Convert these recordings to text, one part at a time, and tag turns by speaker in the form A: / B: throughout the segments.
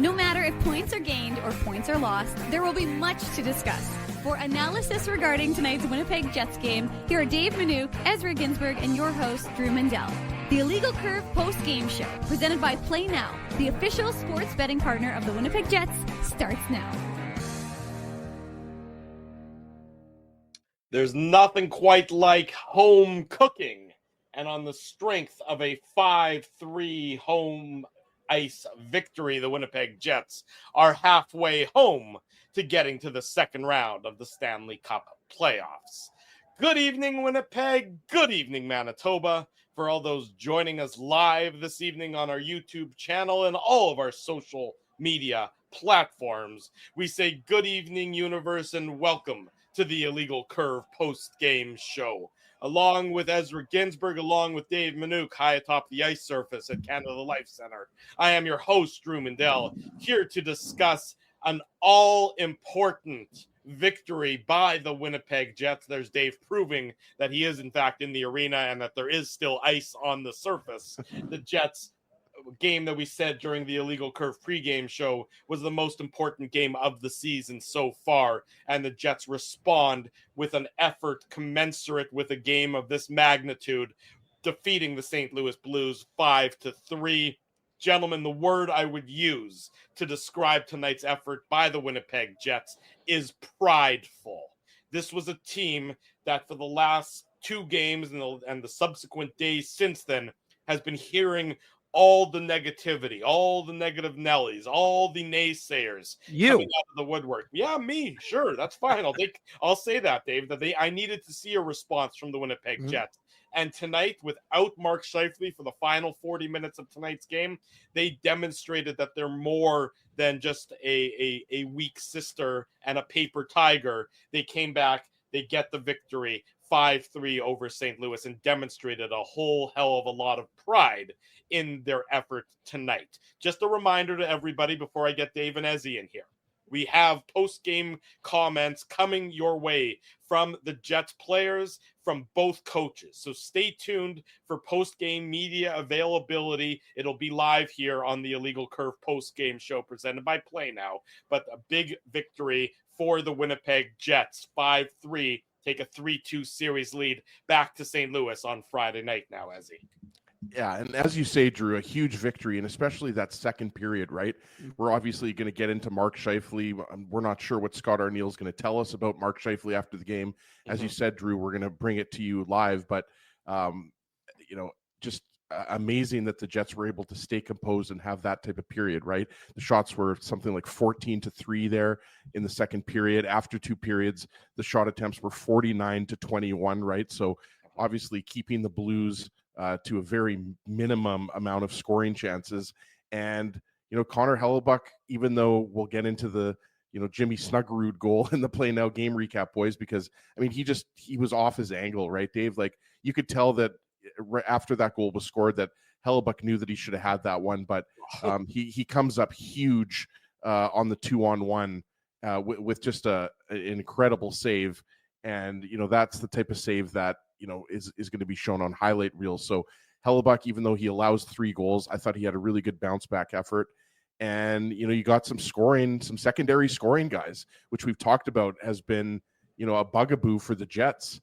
A: No matter if points are gained or points are lost, there will be much to discuss. For analysis regarding tonight's Winnipeg Jets game, here are Dave Manouk, Ezra Ginsburg, and your host, Drew Mandel. The Illegal Curve post-game show, presented by Play Now, the official sports betting partner of the Winnipeg Jets, starts now.
B: There's nothing quite like home cooking. And on the strength of a 5-3 home ice victory, the Winnipeg Jets are halfway home to getting to the second round of the Stanley Cup playoffs. Good evening, Winnipeg. Good evening, Manitoba. For all those joining us live this evening on our YouTube channel and all of our social media platforms, we say good evening, universe, and welcome to the Illegal Curve post-game show. Along with Ezra Ginsburg, along with Dave Manouk, high atop the ice surface at Canada Life Center, I am your host, Drew Mandel, here to discuss an all-important victory by the Winnipeg Jets. There's Dave proving that he is, in fact, in the arena and that there is still ice on the surface. The Jets game that we said during the Illegal Curve pregame show was the most important game of the season so far, and the Jets respond with an effort commensurate with a game of this magnitude, defeating the St. Louis Blues 5-3. Gentlemen, the word I would use to describe tonight's effort by the Winnipeg Jets is prideful. This was a team that for the last two games and the subsequent days since then has been hearing all the negativity, all the negative Nellies, all the naysayers coming out of the woodwork. Yeah, me, sure, that's fine. I'll say that, Dave, that I needed to see a response from the Winnipeg Jets. And tonight, without Mark Scheifele for the final 40 minutes of tonight's game, they demonstrated that they're more than just a weak sister and a paper tiger. They came back, they get the victory 5-3 over St. Louis and demonstrated a whole hell of a lot of pride in their effort tonight. Just a reminder to everybody before I get Dave and Ezzy in here. We have post-game comments coming your way from the Jets players, from both coaches. So stay tuned for post-game media availability. It'll be live here on the Illegal Curve post-game show presented by Play Now. But a big victory for the Winnipeg Jets, 5-3. Take a 3-2 series lead back to St. Louis on Friday night now, Ezzy.
C: Yeah, and as you say, Drew, a huge victory, and especially that second period, right? We're obviously going to get into Mark Scheifele. We're not sure what Scott Arniel is going to tell us about Mark Scheifele after the game. As you said, Drew, we're going to bring it to you live, but, just amazing that the Jets were able to stay composed and have that type of period, right? The shots were something like 14-3 there in the second period. After two periods, the shot attempts were 49-21, right? So obviously keeping the Blues to a very minimum amount of scoring chances. And, Connor Hellebuyck, even though we'll get into the, Jimmy Snuggerud goal in the Play Now game recap, boys, because, he was off his angle, right, Dave? Like, you could tell that after that goal was scored that Hellebuyck knew that he should have had that one, but he comes up huge on the 2-on-1 with just an incredible save. And, that's the type of save that, is going to be shown on highlight reels. So Hellebuyck, even though he allows 3 goals, I thought he had a really good bounce back effort. And, you got some secondary scoring guys, which we've talked about has been, a bugaboo for the Jets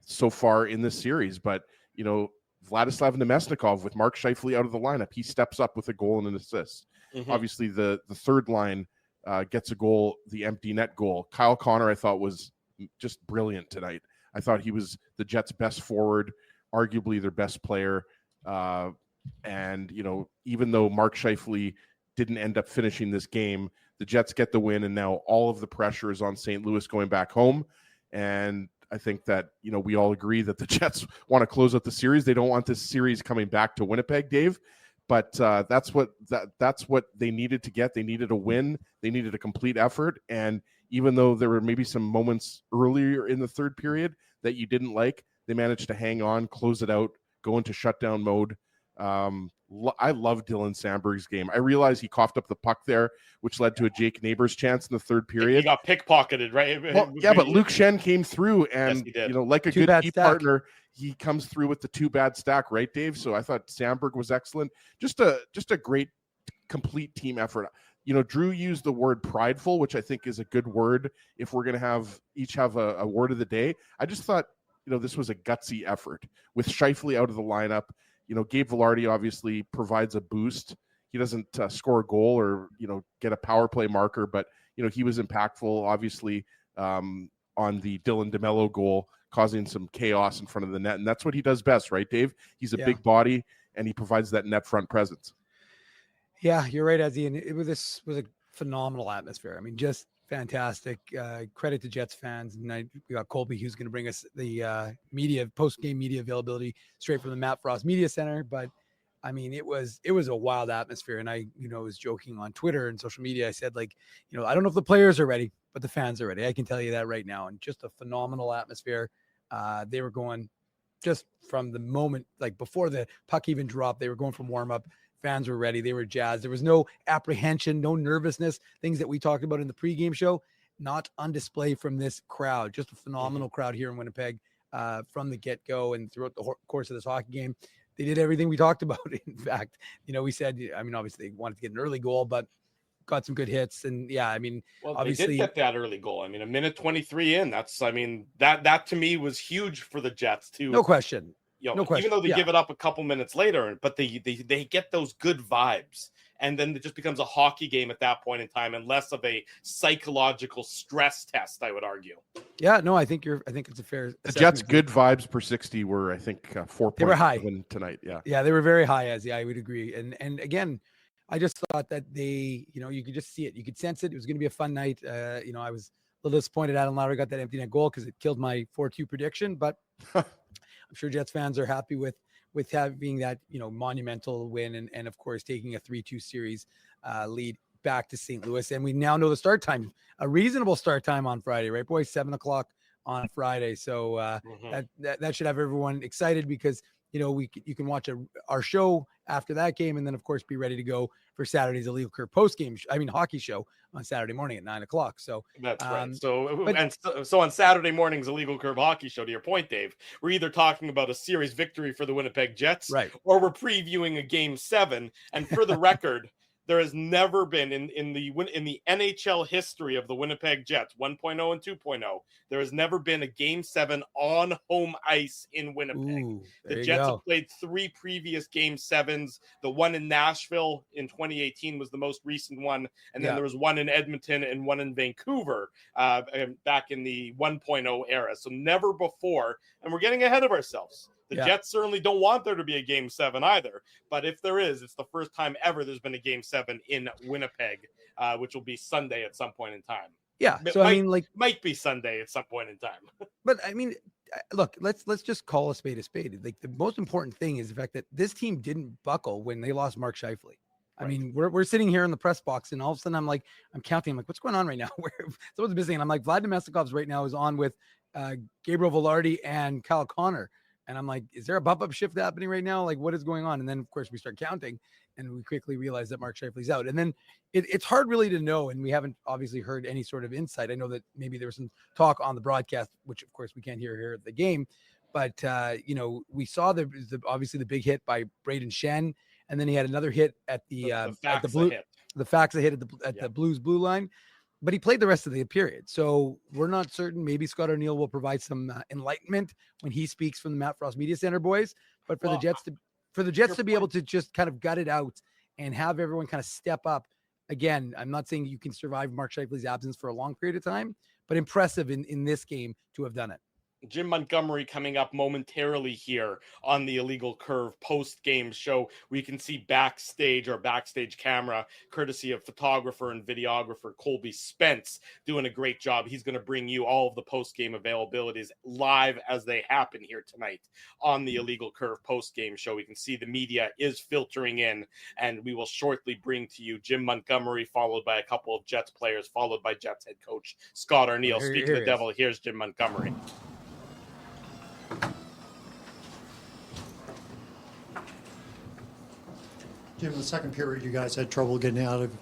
C: so far in this series. But, Vladislav Nemesnikov with Mark Scheifele out of the lineup, he steps up with a goal and an assist. Obviously, the third line gets a goal, the empty net goal. Kyle Connor, I thought, was just brilliant tonight. I thought he was the Jets' best forward, arguably their best player. And, even though Mark Scheifele didn't end up finishing this game, the Jets get the win, and now all of the pressure is on St. Louis going back home. And I think that, we all agree that the Jets want to close out the series. They don't want this series coming back to Winnipeg, Dave. But that's what they needed to get. They needed a win. They needed a complete effort. And even though there were maybe some moments earlier in the third period that you didn't like, they managed to hang on, close it out, go into shutdown mode. I love Dylan Sandberg's game. I realize he coughed up the puck there, which led to a Jake Neighbors chance in the third period.
B: He got pickpocketed, right?
C: Well, yeah, but Luke Shen came through, and
B: yes,
C: like a good key partner, he comes through with the 2 bad stack, right, Dave? So I thought Sandberg was excellent. Just a great, complete team effort. Drew used the word prideful, which I think is a good word if we're going to each have a word of the day. I just thought, this was a gutsy effort with Scheifele out of the lineup. Gabe Vilardi obviously provides a boost. He doesn't score a goal or, get a power play marker, but, he was impactful, obviously, on the Dylan DeMello goal, causing some chaos in front of the net. And that's what he does best, right, Dave? He's a big body, and he provides that net front presence.
D: Yeah, you're right, Ezzy. And this was a phenomenal atmosphere. I mean, just fantastic. Credit to Jets fans. And we got Colby, who's going to bring us the post-game media availability straight from the Matt Frost Media Center. But I mean, it was a wild atmosphere. And I, was joking on Twitter and social media. I said, I don't know if the players are ready, but the fans are ready. I can tell you that right now. And just a phenomenal atmosphere. They were going just from the moment, before the puck even dropped, they were going from warm up. Fans were ready. They were jazzed. There was no apprehension, no nervousness, things that we talked about in the pregame show, not on display from this crowd. Just a phenomenal crowd here in Winnipeg from the get-go and throughout the course of this hockey game. They did everything we talked about. In fact, we said, obviously they wanted to get an early goal, but got some good hits. And obviously
B: they did get that early goal. A minute 23 in, that to me was huge for the Jets too.
D: No question. No question.
B: Even though they give it up a couple minutes later, but they get those good vibes. And then it just becomes a hockey game at that point in time and less of a psychological stress test, I would argue.
D: Yeah, no, I think it's a fair
C: assessment. The Jets' good vibes per 60 were, I think, 4 points.
D: They were high
C: tonight. Yeah.
D: Yeah, they were very high, as I would agree. And again, I just thought that they, you could just see it. You could sense it. It was going to be a fun night. I was a little disappointed Adam Lowry got that empty net goal because it killed my 4-2 prediction, but I'm sure Jets fans are happy with having that, monumental win and of course taking a 3-2 series lead back to St. Louis. And we now know the start time, a reasonable start time on Friday, right, boys? 7:00 on Friday. So that should have everyone excited because, you can watch our show after that game and then of course be ready to go for Saturday's Illegal Curve hockey show on Saturday morning at 9:00. So
B: that's right. So on Saturday morning's Illegal Curve hockey show, to your point, Dave, we're either talking about a series victory for the Winnipeg Jets,
D: right,
B: or we're previewing a game 7. And for the record, there has never been in the NHL history of the Winnipeg Jets 1.0 and 2.0, there has never been a game 7 on home ice in Winnipeg. The Jets have played 3 previous game 7s. The one in Nashville in 2018 was the most recent one. And then there was one in Edmonton and one in Vancouver back in the 1.0 era. So never before. And we're getting ahead of ourselves. The Jets certainly don't want there to be a game 7 either. But if there is, it's the first time ever there's been a game 7 in Winnipeg, which will be Sunday at some point in time.
D: Yeah. So
B: might be Sunday at some point in time.
D: But look, let's just call a spade a spade. The most important thing is the fact that this team didn't buckle when they lost Mark Scheifele. I mean, we're sitting here in the press box, and all of a sudden I'm counting. I'm like, what's going on right now? Someone's missing. And I'm like, Vlad Domestikov's right now is on with Gabriel Vilardi and Kyle Connor. And I'm like, is there a bump-up shift happening right now? What is going on? And then, of course, we start counting, and we quickly realize that Mark Scheifele's out. And then it's hard really to know, and we haven't obviously heard any sort of insight. I know that maybe there was some talk on the broadcast, which, of course, we can't hear here at the game. But, we saw obviously the big hit by Braden Shen, and then he had another hit at the Faxa hit at the Blues blue line. But he played the rest of the period. So we're not certain. Maybe Scott O'Neill will provide some enlightenment when he speaks from the Matt Frost Media Center, boys. But for the Jets to be able to just kind of gut it out and have everyone kind of step up. Again, I'm not saying you can survive Mark Scheifele's absence for a long period of time, but impressive in this game to have done it.
B: Jim Montgomery coming up momentarily here on the Illegal Curve post-game show. We can see backstage camera, courtesy of photographer and videographer Colby Spence, doing a great job. He's going to bring you all of the post-game availabilities live as they happen here tonight on the Illegal Curve post-game show. We can see the media is filtering in, and we will shortly bring to you Jim Montgomery, followed by a couple of Jets players, followed by Jets head coach Scott O'Neill. Speaking of the devil, here's Jim Montgomery.
E: Jim, in the second period, you guys had trouble getting out of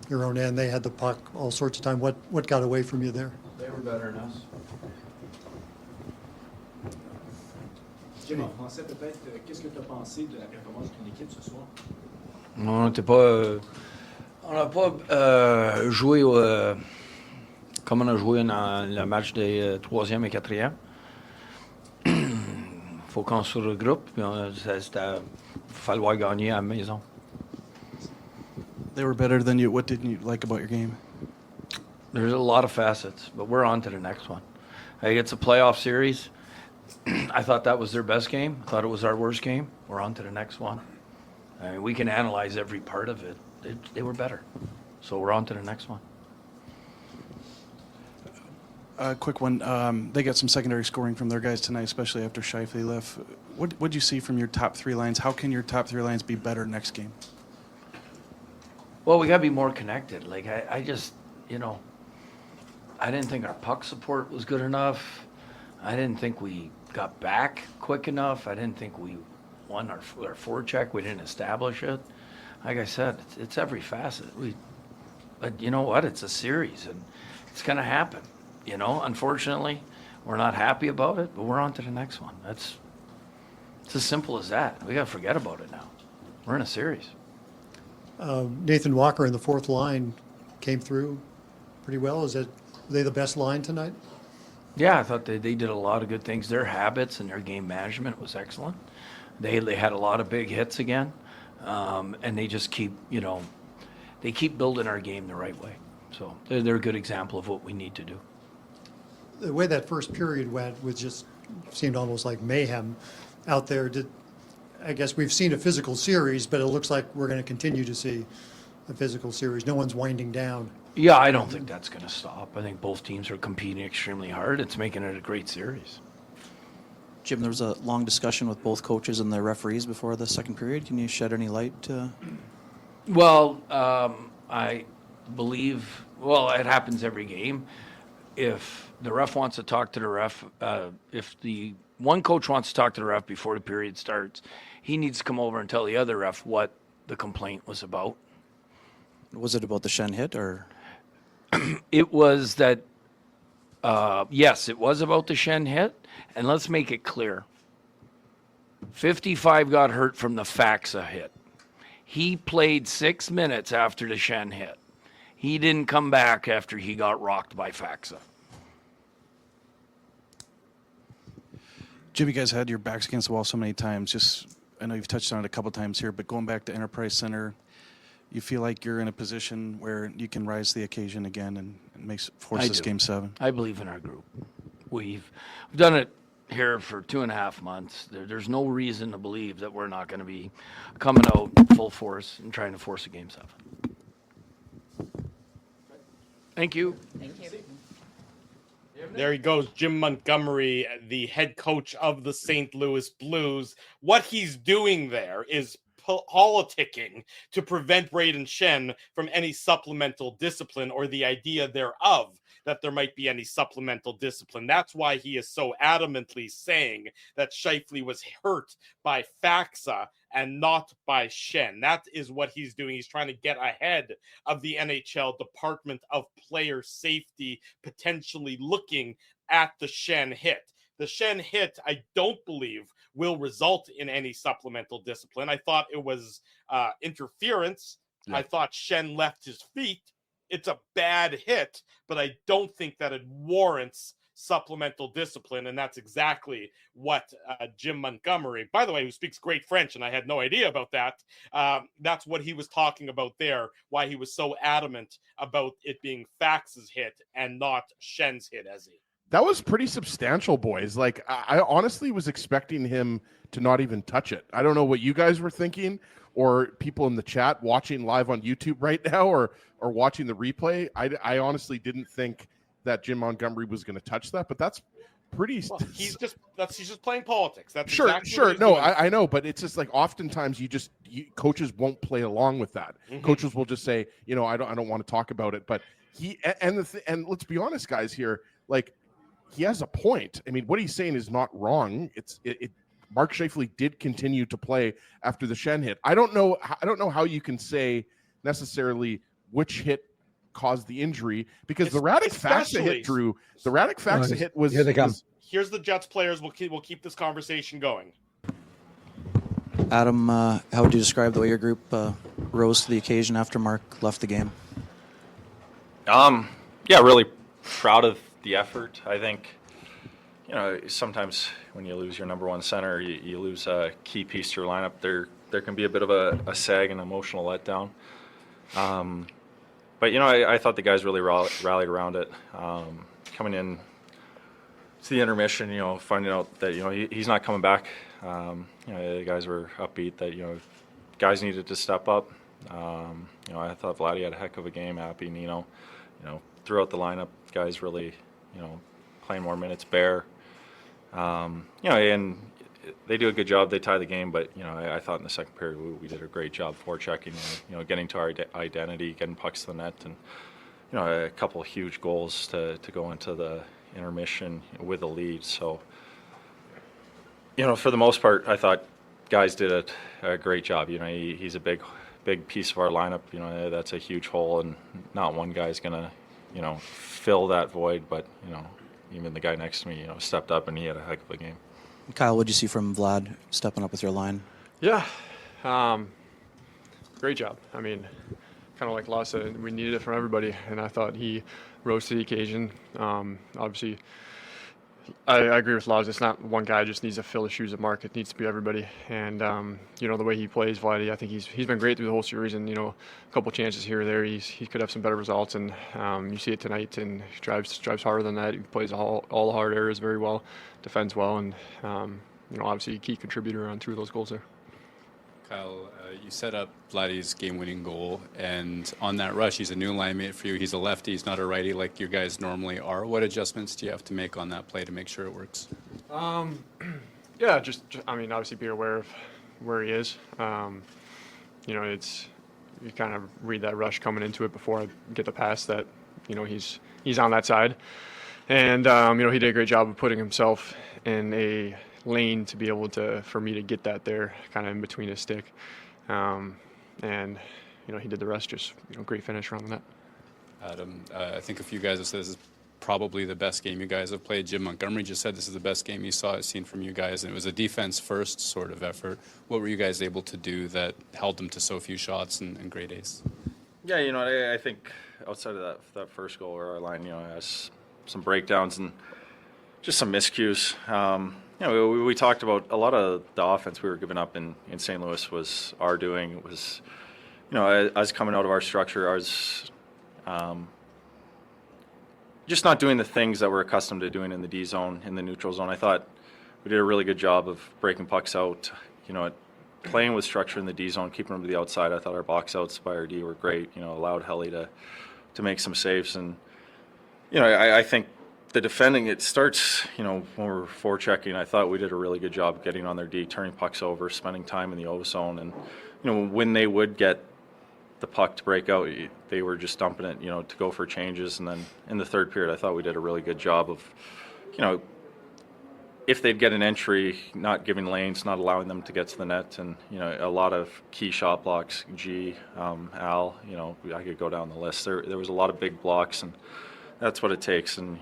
E: your own end. They had the puck all sorts of time. What got away from you there?
F: They were better than us. Jim, en français, peut-être, qu'est-ce que tu as pensé de la performance de ton équipe ce soir?
G: On n'a pas joué comme on a joué dans le match des 3e et 4e. Faut qu'on se regroupe. Il va falloir gagner à la maison.
H: They were better than you. What didn't you like about your game?
G: There's a lot of facets, but we're on to the next one. It's a playoff series. I thought that was their best game. I thought it was our worst game. We're on to the next one. I mean, we can analyze every part of it. They were better. So we're on to the next one.
H: Quick one. They got some secondary scoring from their guys tonight, especially after Scheifele left. What did you see from your top 3 lines? How can your top 3 lines be better next game?
G: Well, we got to be more connected. Like, I just, I didn't think our puck support was good enough. I didn't think we got back quick enough. I didn't think we won our forecheck. We didn't establish it. Like I said, it's every facet. But you know what? It's a series, and it's going to happen. Unfortunately, we're not happy about it, but we're on to the next one. It's as simple as that. We got to forget about it now. We're in a series.
E: Nathan Walker in the fourth line came through pretty well. Were they the best line tonight?
G: Yeah, I thought they did a lot of good things. Their habits and their game management was excellent. They had a lot of big hits again, and they just keep they keep building our game the right way. So they're a good example of what we need to do.
E: The way that first period went seemed almost like mayhem out there. I guess we've seen a physical series, but it looks like we're going to continue to see a physical series. No one's winding down.
G: Yeah, I don't think that's going to stop. I think both teams are competing extremely hard. It's making it a great series.
I: Jim, there was a long discussion with both coaches and the referees before the second period. Can you shed any light?
G: Well, I believe, it happens every game. If the ref wants to talk to the ref, if the one coach wants to talk to the ref before the period starts, he needs to come over and tell the other ref what the complaint was about.
I: Was it about the Shen hit, or?
G: It was that, yes, it was about the Shen hit. And let's make it clear. 55 got hurt from the Faxa hit. He played 6 minutes after the Shen hit. He didn't come back after he got rocked by Faxa.
H: Jim, you guys had your backs against the wall so many times. I know you've touched on it a couple times here, but going back to Enterprise Center, you feel like you're in a position where you can rise to the occasion again and force this Game 7?
G: I believe in our group. We've done it here for 2.5 months. There's no reason to believe that we're not going to be coming out full force and trying to force a Game 7. Thank you.
A: Thank you.
B: There he goes, Jim Montgomery, the head coach of the St. Louis Blues. What he's doing there is politicking to prevent Braden Shen from any supplemental discipline or the idea thereof that there might be any supplemental discipline. That's why he is so adamantly saying that Scheifele was hurt by Faxa and not by Shen. That is what he's doing. He's trying to get ahead of the NHL Department of Player Safety, potentially looking at the Shen hit. The Shen hit, I don't believe, will result in any supplemental discipline. I thought it was interference. Yeah. I thought Shen left his feet. It's a bad hit, but I don't think that it warrants supplemental discipline, and that's exactly what Jim Montgomery, by the way, who speaks great French, and I had no idea about that, that's what he was talking about there, why he was so adamant about it being Fax's hit and not Shen's hit, as he.
C: That was pretty substantial, boys. Like, I honestly was expecting him to not even touch it. I don't know what you guys were thinking, or people in the chat watching live on YouTube right now, or watching the replay. I honestly didn't think that Jim Montgomery was going to touch that, but that's pretty.
B: Well, he's just playing politics. That's
C: sure.
B: Exactly
C: No, I know, but it's just like oftentimes coaches won't play along with that. Mm-hmm. Coaches will just say, I don't want to talk about it. But and let's be honest, guys, here, like, he has a point. I mean, what he's saying is not wrong. Mark Scheifele did continue to play after the Shen hit. I don't know how you can say necessarily which hit caused the injury, because the Radek Faxa hit, Drew. The Radek Faxa hit was.
D: Here they come.
B: Here's the Jets players. We'll keep this conversation going.
I: Adam, how would you describe the way your group rose to the occasion after Mark left the game?
J: Yeah, really proud of the effort. I think, sometimes when you lose your number one center, you lose a key piece to your lineup. There can be a bit of a sag and emotional letdown. But, I thought the guys really rallied around it. Coming in to the intermission, finding out that, he's not coming back. The guys were upbeat that, guys needed to step up. I thought Vladdy had a heck of a game. Appy, Nino, throughout the lineup, guys really, playing more minutes. Bear, and they do a good job. They tie the game, but I thought in the second period we did a great job forechecking, getting to our identity, getting pucks to the net, and a couple of huge goals to go into the intermission with a lead. So, for the most part, I thought guys did a great job. He's a big piece of our lineup. That's a huge hole, and not one guy's gonna, fill that void. But even the guy next to me, stepped up and he had a heck of a game.
I: Kyle, what did you see from Vlad stepping up with your line?
K: Yeah, great job. I mean, kind of like Law said, we needed it from everybody, and I thought he rose to the occasion. Obviously, I agree with Laws. It's not one guy just needs to fill the shoes of Mark. It needs to be everybody. And the way he plays, Vladdy, I think he's been great through the whole series. And a couple chances here or there, he could have some better results. And you see it tonight. And he drives harder than that. He plays all the hard areas very well, defends well, and obviously a key contributor on 2 of those goals there.
L: Kyle, you set up Vladdy's game-winning goal, and on that rush, he's a new line mate for you. He's a lefty. He's not a righty like you guys normally are. What adjustments do you have to make on that play to make sure it works?
K: Yeah, just obviously be aware of where he is. It's you kind of read that rush coming into it before I get the pass that he's on that side, and he did a great job of putting himself in a lane to be able for me to get that there kind of in between his stick. And he did the rest, just great finish around the net.
L: Adam, I think a few guys have said this is probably the best game you guys have played. Jim Montgomery just said this is the best game he seen from you guys, and it was a defense first sort of effort. What were you guys able to do that held them to so few shots and great ace?
J: Yeah, I think outside of that first goal where our line has some breakdowns and just some miscues. We talked about a lot of the offense we were giving up in St. Louis was our doing. It was, us coming out of our structure, ours just not doing the things that we're accustomed to doing in the D zone, in the neutral zone. I thought we did a really good job of breaking pucks out, playing with structure in the D zone, keeping them to the outside. I thought our box outs by our D were great, allowed Helly to make some saves. And, I think the defending, it starts, when we're forechecking. I thought we did a really good job getting on their D, turning pucks over, spending time in the O zone. And, when they would get the puck to break out, they were just dumping it, to go for changes. And then in the third period, I thought we did a really good job of, if they'd get an entry, not giving lanes, not allowing them to get to the net. And, a lot of key shot blocks, Al, I could go down the list. There was a lot of big blocks, and that's what it takes. And,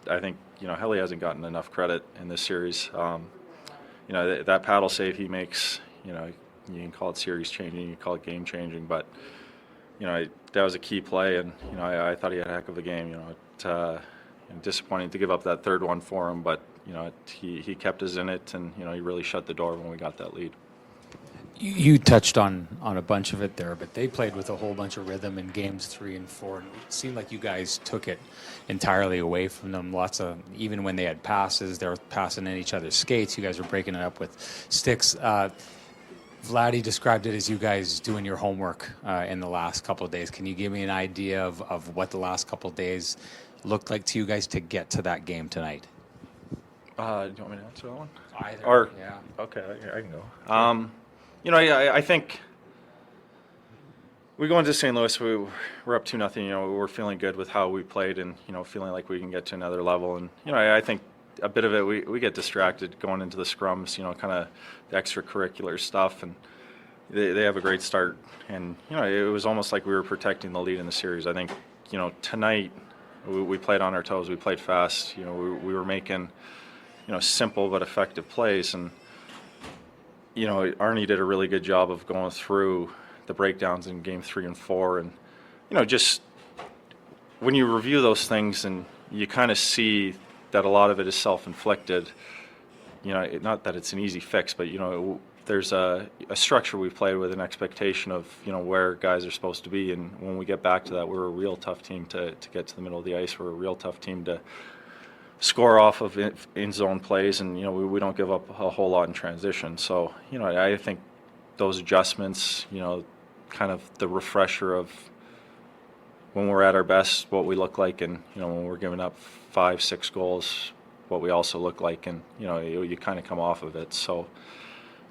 J: I think, Helly hasn't gotten enough credit in this series. That paddle save he makes, you can call it series changing, you can call it game changing, but, that was a key play, and, I thought he had a heck of a game. Disappointing to give up that third one for him, but, he kept us in it, and, he really shut the door when we got that lead.
M: You touched on a bunch of it there, but they played with a whole bunch of rhythm in games 3 and 4. And it seemed like you guys took it entirely away from them. Even when they had passes, they were passing in each other's skates. You guys were breaking it up with sticks. Vladdy described it as you guys doing your homework in the last couple of days. Can you give me an idea of what the last couple of days looked like to you guys to get to that game tonight?
J: Do you want me to answer that one?
M: Either. Yeah.
J: Okay, I can go. I think we go into St. Louis, we're up 2-0. We're feeling good with how we played, and feeling like we can get to another level. And I think a bit of it we get distracted going into the scrums. Kind of the extracurricular stuff, and they have a great start. And it was almost like we were protecting the lead in the series. I think tonight we played on our toes. We played fast. We were making simple but effective plays, and you know, Arnie did a really good job of going through the breakdowns in game 3 and 4, and you know, just when you review those things and you kind of see that a lot of it is self-inflicted. You know, not that it's an easy fix, but you know, there's a structure we've played with, an expectation of, you know, where guys are supposed to be, and when we get back to that, we're a real tough team to get to the middle of the ice. We're a real tough team to score off of in-zone plays, and you know, we don't give up a whole lot in transition. So you know, I think those adjustments, you know, kind of the refresher of when we're at our best, what we look like, and you know, when we're giving up 5-6 goals, what we also look like, and you know, you kind of come off of it. So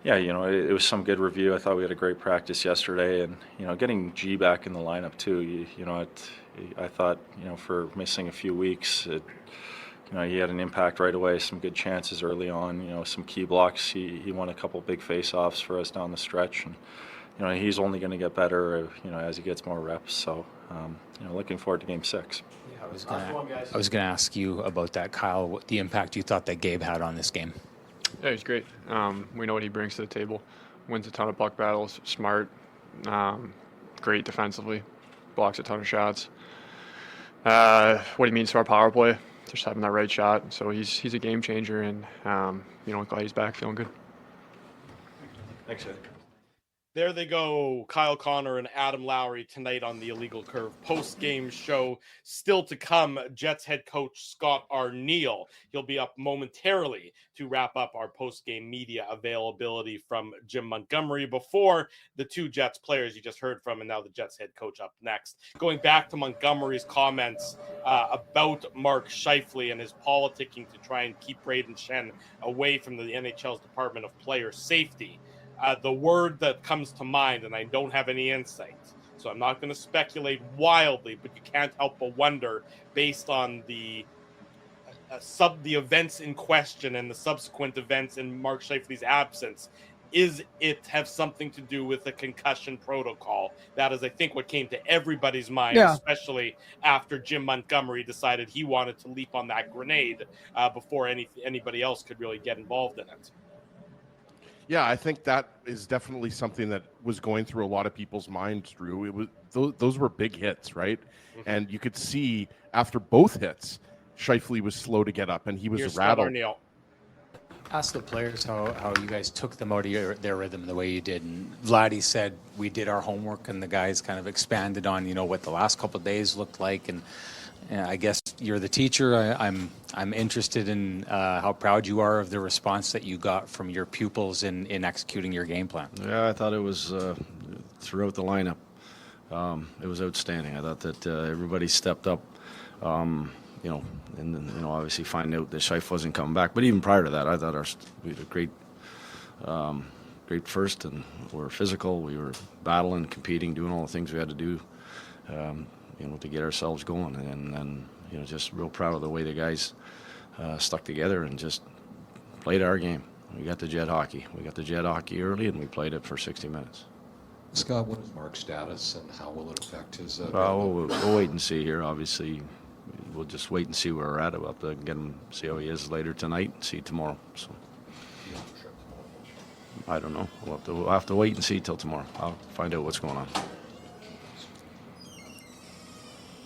J: yeah, you know, it was some good review. I thought we had a great practice yesterday, and you know, getting G back in the lineup too. You know, I thought, you know, for missing a few weeks, you know, he had an impact right away. Some good chances early on. You know, some key blocks. He won a couple big face-offs for us down the stretch, and you know, he's only going to get better, you know, as he gets more reps. So you know, looking forward to Game 6.
M: Yeah, I was gonna ask you about that, Kyle. What the impact you thought that Gabe had on this game?
K: Yeah, he's great. We know what he brings to the table. Wins a ton of puck battles. Smart. Great defensively. Blocks a ton of shots. What he means to our power play, just having that right shot. So he's a game changer, and you know, glad he's back, feeling good.
J: Thanks, Ed.
B: There they go, Kyle Connor and Adam Lowry tonight on the Illegal Curve post-game show. Still to come, Jets head coach Scott Arniel. He'll be up momentarily to wrap up our post-game media availability from Jim Montgomery before the two Jets players you just heard from, and now the Jets head coach up next. Going back to Montgomery's comments about Mark Scheifele and his politicking to try and keep Braden Shen away from the NHL's Department of Player Safety. The word that comes to mind, and I don't have any insight, so I'm not going to speculate wildly, but you can't help but wonder, based on the events in question and the subsequent events in Mark Scheifele's absence, is it have something to do with the concussion protocol? That is, I think, what came to everybody's mind, especially after Jim Montgomery decided he wanted to leap on that grenade before anybody else could really get involved in it.
C: Yeah, I think that is definitely something that was going through a lot of people's minds, Drew. It was those were big hits, right? Mm-hmm. And you could see after both hits, Scheifele was slow to get up, and he was rattled.
M: Ask the players how you guys took them out of their rhythm the way you did. And Vladdy said we did our homework, and the guys kind of expanded on, you know, what the last couple of days looked like. And I guess you're the teacher. I'm interested in how proud you are of the response that you got from your pupils in executing your game plan.
F: Yeah, I thought it was throughout the lineup. It was outstanding. I thought that everybody stepped up. You know, and then, you know, obviously find out that Scheif wasn't coming back. But even prior to that, I thought we had a great first, and we were physical. We were battling, competing, doing all the things we had to do. You know, to get ourselves going, and you know, just real proud of the way the guys stuck together and just played our game. We got the Jet hockey. We got the Jet hockey early, and we played it for 60 minutes.
N: Scott, what is Mark's status, and how will it affect his?
F: We'll wait and see here. Obviously, we'll just wait and see where we're at. We'll have to get him, see how he is later tonight, and see tomorrow. So I don't know. We'll have to wait and see till tomorrow. I'll find out what's going on.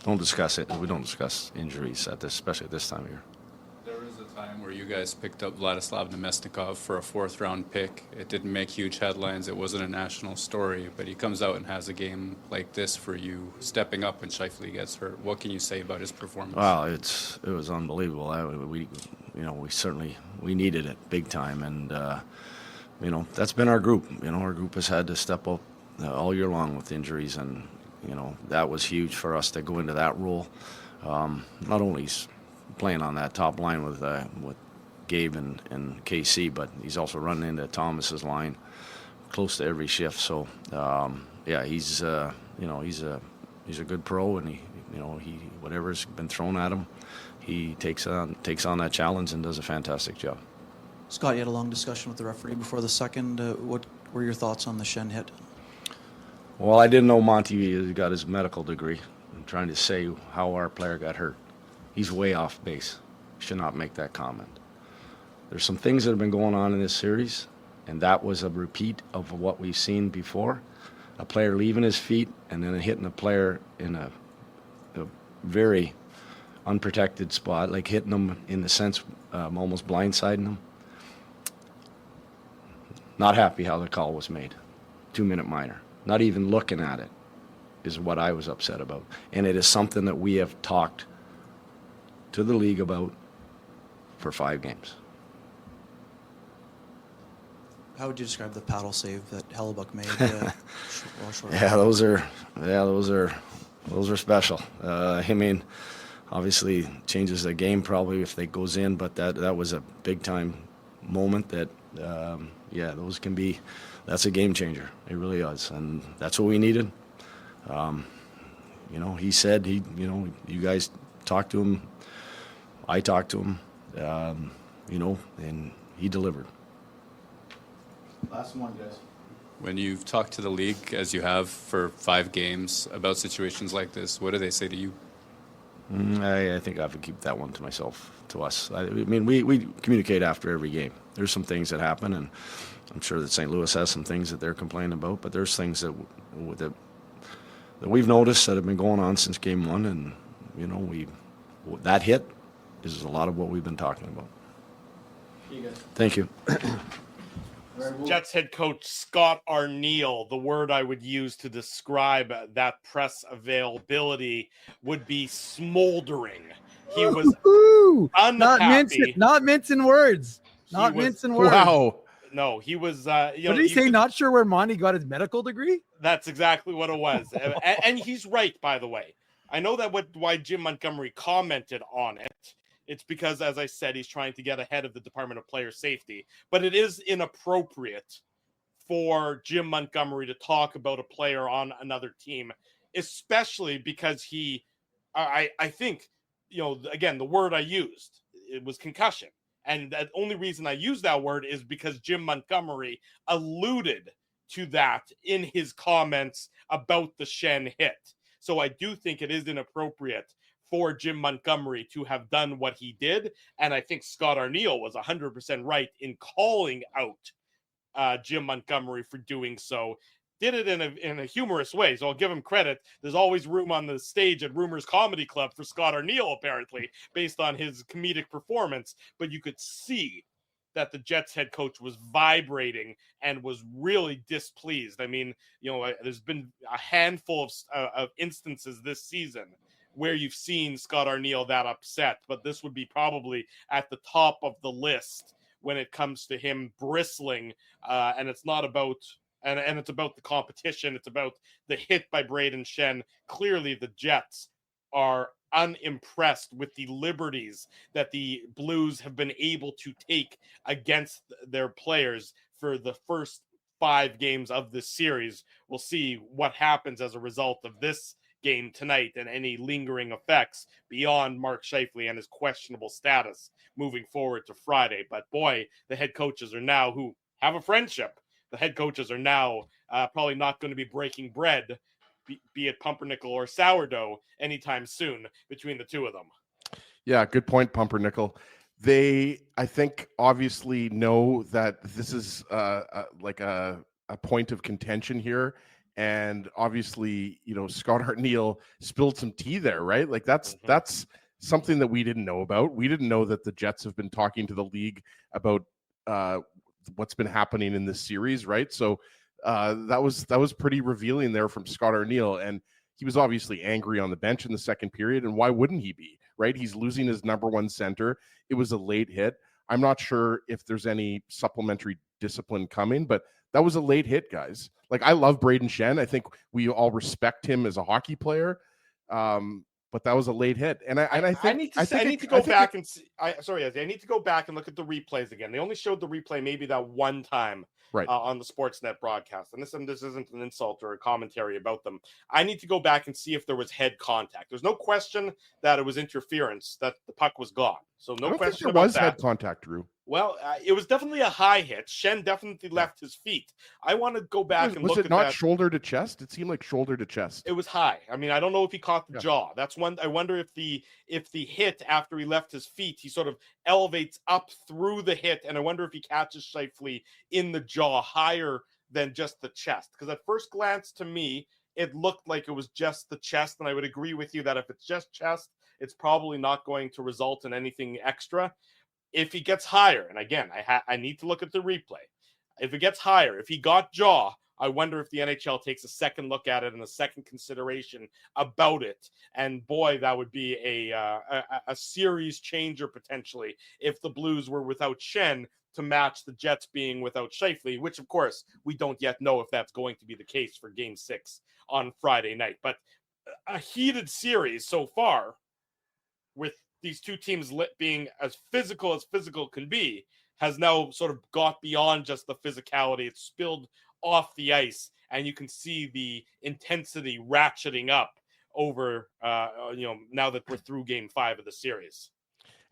F: Don't discuss it. We don't discuss injuries especially at this time of year.
L: There was a time where you guys picked up Vladislav Nemesnikov for a 4th-round pick. It didn't make huge headlines. It wasn't a national story, but he comes out and has a game like this for you, stepping up when Scheifele gets hurt. What can you say about his performance?
F: Well, it was unbelievable. We certainly needed it big time, and you know, that's been our group. You know, our group has had to step up all year long with injuries, and you know, that was huge for us to go into that role. Not only he's playing on that top line with Gabe and KC, but he's also running into Thomas's line close to every shift. So yeah, he's you know, he's a good pro, and he whatever's been thrown at him, he takes on that challenge and does a fantastic job.
I: Scott, you had a long discussion with the referee before the second. What were your thoughts on the Shen hit?
F: Well, I didn't know Monty got his medical degree. I'm trying to say how our player got hurt. He's way off base. Should not make that comment. There's some things that have been going on in this series And that was a repeat of what we've seen before. A player leaving his feet and then hitting a player in a very unprotected spot, like hitting them in the sense almost blindsiding them. Not happy how the call was made. 2-minute minor. Not even looking at it is what I was upset about. And it is something that we have talked to the league about for 5 games.
I: How would you describe the paddle save that Hellebuck made?
F: Yeah, those are special. I mean, obviously changes the game probably if they goes in, but that was a big time moment that those can be. That's a game changer. It really is, and that's what we needed. He said you guys talked to him. I talked to him, and he delivered.
I: Last one, guys.
L: When you've talked to the league, as you have for 5 games, about situations like this, what do they say to you?
F: I think I have to keep that one to myself, to us. I mean, we communicate after every game. There's some things that happen, and I'm sure that St. Louis has some things that they're complaining about, but there's things that we've noticed that have been going on since game 1, and, that hit is a lot of what we've been talking about. Thank you.
B: Jets head coach Scott Arniel, the word I would use to describe that press availability would be smoldering. He was unhappy.
D: Not mincing words.
C: Wow.
B: No, he was.
D: What did he say? Not sure where Monty got his medical degree?
B: That's exactly what it was. and he's right, by the way. I know that why Jim Montgomery commented on it. It's because, as I said, he's trying to get ahead of the Department of Player Safety. But it is inappropriate for Jim Montgomery to talk about a player on another team, especially because I think, again, the word I used, it was concussion. And the only reason I use that word is because Jim Montgomery alluded to that in his comments about the Schenn hit. So I do think it is inappropriate for Jim Montgomery to have done what he did. And I think Scott Arniel was 100% right in calling out Jim Montgomery for doing so. Did it in a humorous way, so I'll give him credit. There's always room on the stage at Rumors Comedy Club for Scott Arniel, apparently, based on his comedic performance. But you could see that the Jets head coach was vibrating and was really displeased. I mean, there's been a handful of instances this season where you've seen Scott Arniel that upset, but this would be probably at the top of the list when it comes to him bristling. And it's not about, and it's about the competition. It's about the hit by Brayden Schenn. Clearly the Jets are unimpressed with the liberties that the Blues have been able to take against their players for the first 5 games of this series. We'll see what happens as a result of this game tonight and any lingering effects beyond Mark Scheifele and his questionable status moving forward to Friday. But boy, the head coaches are now, who have a friendship, the head coaches are now probably not going to be breaking bread, be it pumpernickel or sourdough, anytime soon between the two of them.
C: Yeah, good point, Pumpernickel. They, I think, obviously know that this is like a point of contention here. And obviously, Scott Arniel spilled some tea there, right? Like that's something that we didn't know about. We didn't know that the Jets have been talking to the league about what's been happening in this series, right? So that was pretty revealing there from Scott Arniel, and he was obviously angry on the bench in the second period. And why wouldn't he be, right? He's losing his number 1 center. It was a late hit. I'm not sure if there's any supplementary discipline coming, but that was a late hit, guys. Like, I love Brayden Schenn. I think we all respect him as a hockey player. But that was a late hit. And I think I need to go back and see.
B: I need to go back and look at the replays again. They only showed the replay maybe that one time,
C: right,
B: on the Sportsnet broadcast. And this isn't an insult or a commentary about them. I need to go back and see if there was head contact. There's no question that it was interference, that the puck was gone. So no question
C: there
B: about
C: was
B: that.
C: Head contact, Drew.
B: Well, it was definitely a high hit. Shen definitely left his feet. I want to go back and
C: Was
B: look
C: it
B: at
C: not
B: that.
C: shoulder to chest? It seemed like shoulder to chest.
B: It was high. I mean, I don't know if he caught the
C: Yeah.
B: jaw. That's one. I wonder if the hit after he left his feet, he sort of elevates up through the hit, and I wonder if he catches Scheifele in the jaw higher than just the chest. Because at first glance, to me, it looked like it was just the chest, and I would agree with you that if it's just chest, it's probably not going to result in anything extra. If he gets higher, and again, I need to look at the replay. If it gets higher, if he got jaw, I wonder if the NHL takes a second look at it and a second consideration about it. And boy, that would be a series changer potentially if the Blues were without Shen to match the Jets being without Scheifele, which of course we don't yet know if that's going to be the case for Game 6 on Friday night. But a heated series so far, with these two teams being as physical can be, has now sort of got beyond just the physicality. It's spilled off the ice, and you can see the intensity ratcheting up over, now that we're through Game 5 of the series.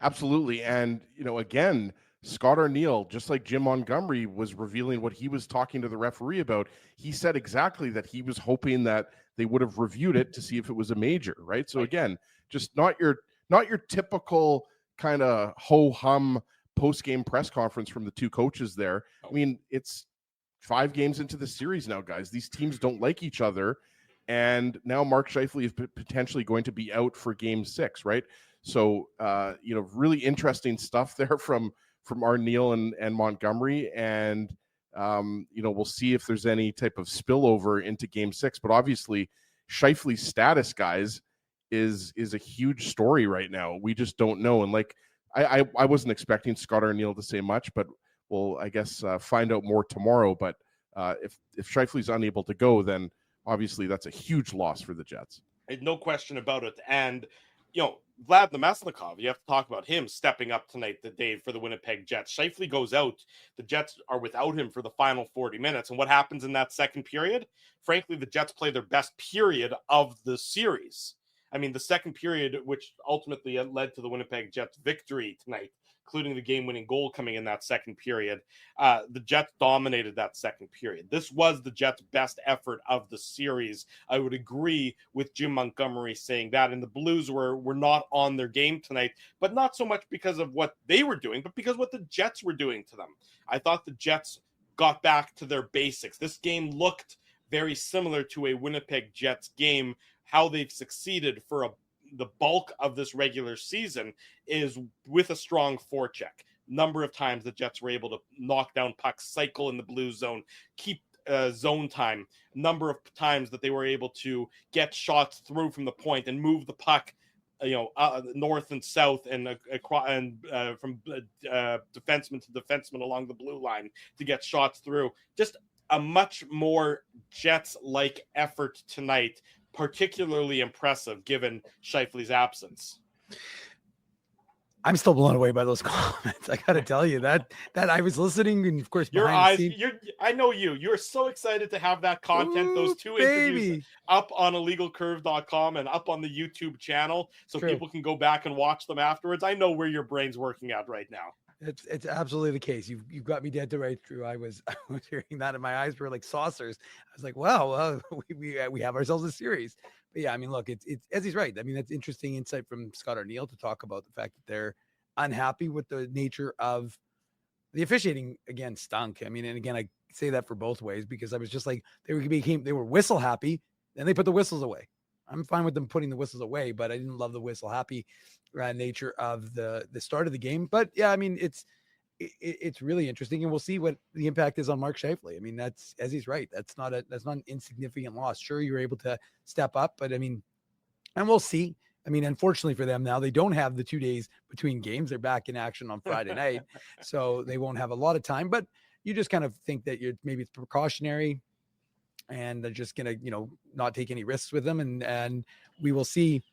C: Absolutely. And, again, Scott Arniel, just like Jim Montgomery was revealing what he was talking to the referee about, he said exactly that he was hoping that they would have reviewed it to see if it was a major, right? So again, just not your typical kind of ho-hum post-game press conference from the two coaches there. I mean, it's 5 games into the series now, guys. These teams don't like each other, and now Mark Scheifele is potentially going to be out for Game 6, right? So, really interesting stuff there from Arniel and Montgomery, and we'll see if there's any type of spillover into Game 6. But obviously, Scheifele's status, guys, is a huge story right now. We just don't know, and like I wasn't expecting Scott Arniel to say much, but we'll, I guess, find out more tomorrow. But if Scheifele's unable to go, then obviously that's a huge loss for the Jets.
B: No question about it. And, Vlad Namestnikov, you have to talk about him stepping up tonight, Dave, for the Winnipeg Jets. Scheifele goes out. The Jets are without him for the final 40 minutes. And what happens in that second period? Frankly, the Jets play their best period of the series. I mean, the second period, which ultimately led to the Winnipeg Jets victory tonight, including the game-winning goal coming in that second period, the Jets dominated that second period. This was the Jets' best effort of the series. I would agree with Jim Montgomery saying that, and the Blues were not on their game tonight, but not so much because of what they were doing, but because what the Jets were doing to them. I thought the Jets got back to their basics. This game looked very similar to a Winnipeg Jets game. How they've succeeded for the bulk of this regular season is with a strong forecheck. Number of times the Jets were able to knock down pucks, cycle in the blue zone, keep zone time. Number of times that they were able to get shots through from the point and move the puck, north and south and from defenseman to defenseman along the blue line to get shots through. Just a much more Jets-like effort tonight, particularly impressive given Scheifele's absence.
D: I'm still blown away by those comments. I got to tell you that I was listening, and of course,
B: your eyes. I know you. You're so excited to have that content. Those two interviews up on illegalcurve.com and up on the YouTube channel, so people can go back and watch them afterwards. I know where your brain's working at right now.
D: It's absolutely the case. You've got me dead to right through. I was hearing that, and my eyes were like saucers. I was like, wow, we have ourselves a series. But yeah, I mean, look, it's as he's right. I mean, that's interesting insight from Scott Arniel to talk about the fact that they're unhappy with the nature of the officiating. Again, stunk. I mean, and again, I say that for both ways, because I was just like, they were whistle happy, and they put the whistles away. I'm fine with them putting the whistles away, but I didn't love the whistle happy nature of the start of the game. But yeah, I mean, it's really interesting, and we'll see what the impact is on Mark Scheifele. I mean, that's, as he's right, that's not an insignificant loss. Sure, you're able to step up, but I mean, and we'll see. I mean, unfortunately for them now, they don't have the 2 days between games. They're back in action on Friday night, so they won't have a lot of time. But you just kind of think that maybe it's precautionary, and they're just gonna, not take any risks with them, and we will see.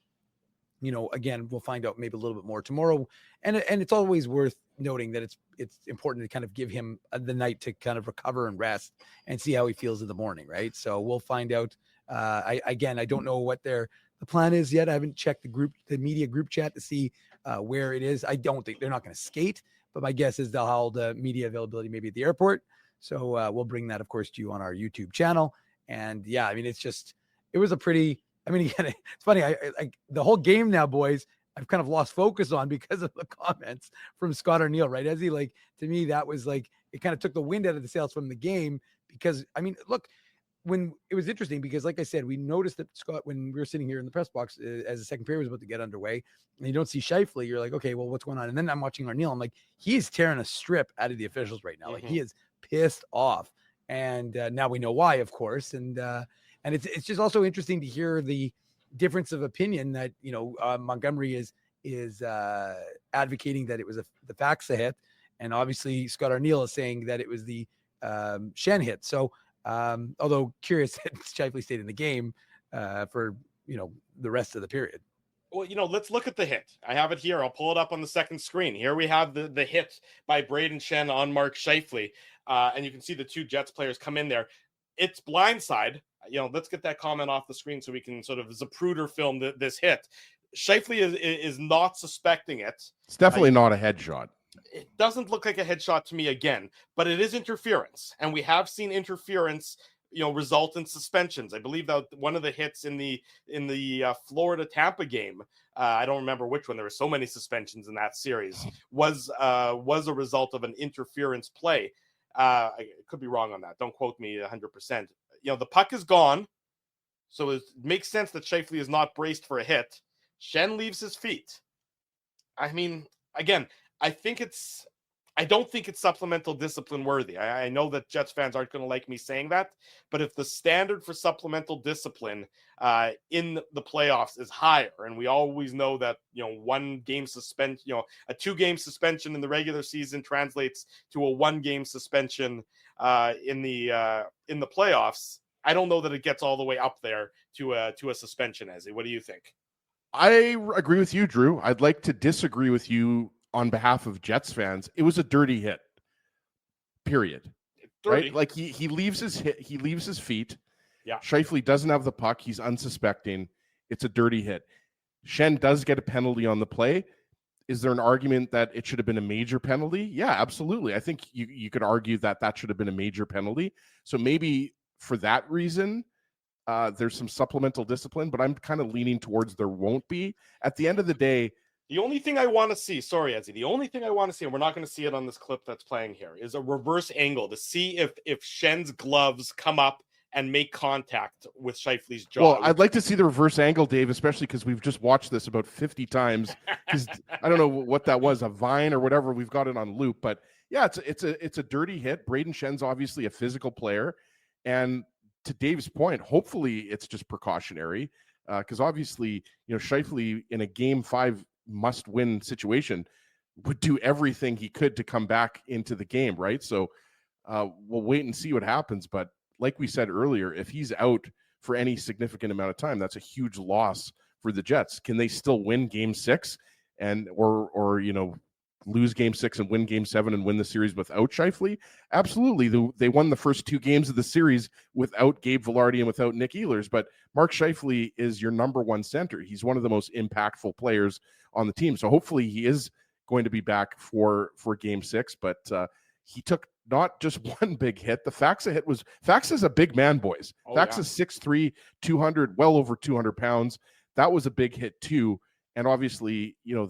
D: Again, we'll find out maybe a little bit more tomorrow, and it's always worth noting that it's important to kind of give him the night to kind of recover and rest and see how he feels in the morning, right? So we'll find out. I don't know what the plan is yet. I haven't checked the media group chat to see where it is. I don't think they're not going to skate, but my guess is they'll hold media availability maybe at the airport. So we'll bring that, of course, to you on our YouTube channel. And yeah, I mean, it was a pretty, I mean, again, it's funny. I the whole game now, boys, I've kind of lost focus on because of the comments from Scott Arniel, right? As he, like, to me, that was like, it kind of took the wind out of the sails from the game because, I mean, look, when it was interesting because, like I said, we noticed that Scott, when we were sitting here in the press box as the second period was about to get underway, and you don't see Scheifele, you're like, okay, well, what's going on? And then I'm watching Arniel. I'm like, he's tearing a strip out of the officials right now. Like, he is pissed off. And now we know why, of course. And it's just also interesting to hear the difference of opinion that, you know, Montgomery is advocating that it was the Faxa hit. And obviously Scott Arniel is saying that it was the Schenn hit. So, although curious that Scheifele stayed in the game for, you know, the rest of the period.
B: Well, you know, let's look at the hit. I have it here. I'll pull it up on the second screen. Here we have the hit by Braden Schenn on Mark Scheifele. And you can see the two Jets players come in there. It's blindside. You know, let's get that comment off the screen so we can sort of Zapruder film this hit. Scheifele is not suspecting it.
C: It's definitely not a headshot.
B: It doesn't look like a headshot to me again, but it is interference. And we have seen interference, you know, result in suspensions. I believe that one of the hits in the Florida Tampa game, I don't remember which one. There were so many suspensions in that series. Was a result of an interference play. I could be wrong on that. Don't quote me 100%. You know, the puck is gone, so it makes sense that Scheifele is not braced for a hit. Schenn leaves his feet. I mean, again, I don't think it's supplemental discipline worthy. I know that Jets fans aren't going to like me saying that, but if the standard for supplemental discipline in the playoffs is higher, and we always know that, you know, 1 game suspension, you know, a 2-game suspension in the regular season translates to a 1-game suspension in the playoffs. I don't know that it gets all the way up there to a suspension. Ezzy, what do you think?
C: I agree with you, Drew. I'd like to disagree with you on behalf of Jets fans. It was a dirty hit. Period. Dirty. Right? Like he leaves his feet.
B: Yeah.
C: Scheifele doesn't have the puck. He's unsuspecting. It's a dirty hit. Schenn does get a penalty on the play. Is there an argument that it should have been a major penalty? Yeah, absolutely. I think you could argue that should have been a major penalty. So maybe for that reason, there's some supplemental discipline, but I'm kind of leaning towards there won't be. At the end of the day,
B: the only thing I want to see, sorry, Ezzy, the only thing I want to see, and we're not going to see it on this clip that's playing here, is a reverse angle to see if Schenn's gloves come up and make contact with Scheifele's jaw.
C: Well, I'd like to see the reverse angle, Dave, especially because we've just watched this about 50 times. Because I don't know what that was, a vine or whatever. We've got it on loop, but yeah, it's a dirty hit. Braden Schenn's obviously a physical player, and to Dave's point, hopefully it's just precautionary, because obviously, you know, Scheifele in a Game 5 must-win situation would do everything he could to come back into the game, right? So we'll wait and see what happens. But like we said earlier, if he's out for any significant amount of time, that's a huge loss for the Jets. Can they still win Game 6 and or you know, lose Game 6 and win Game 7 and win the series without Scheifele? Absolutely. They won the first 2 games of the series without Gabe Vilardi and without Nick Ehlers, but Mark Scheifele is your number 1 center. He's one of the most impactful players on the team. So hopefully he is going to be back for Game 6, but he took not just one big hit. The Faxa's a big man, boys. Faxa's 6'3", 200, well over 200 pounds. That was a big hit too. And obviously, you know,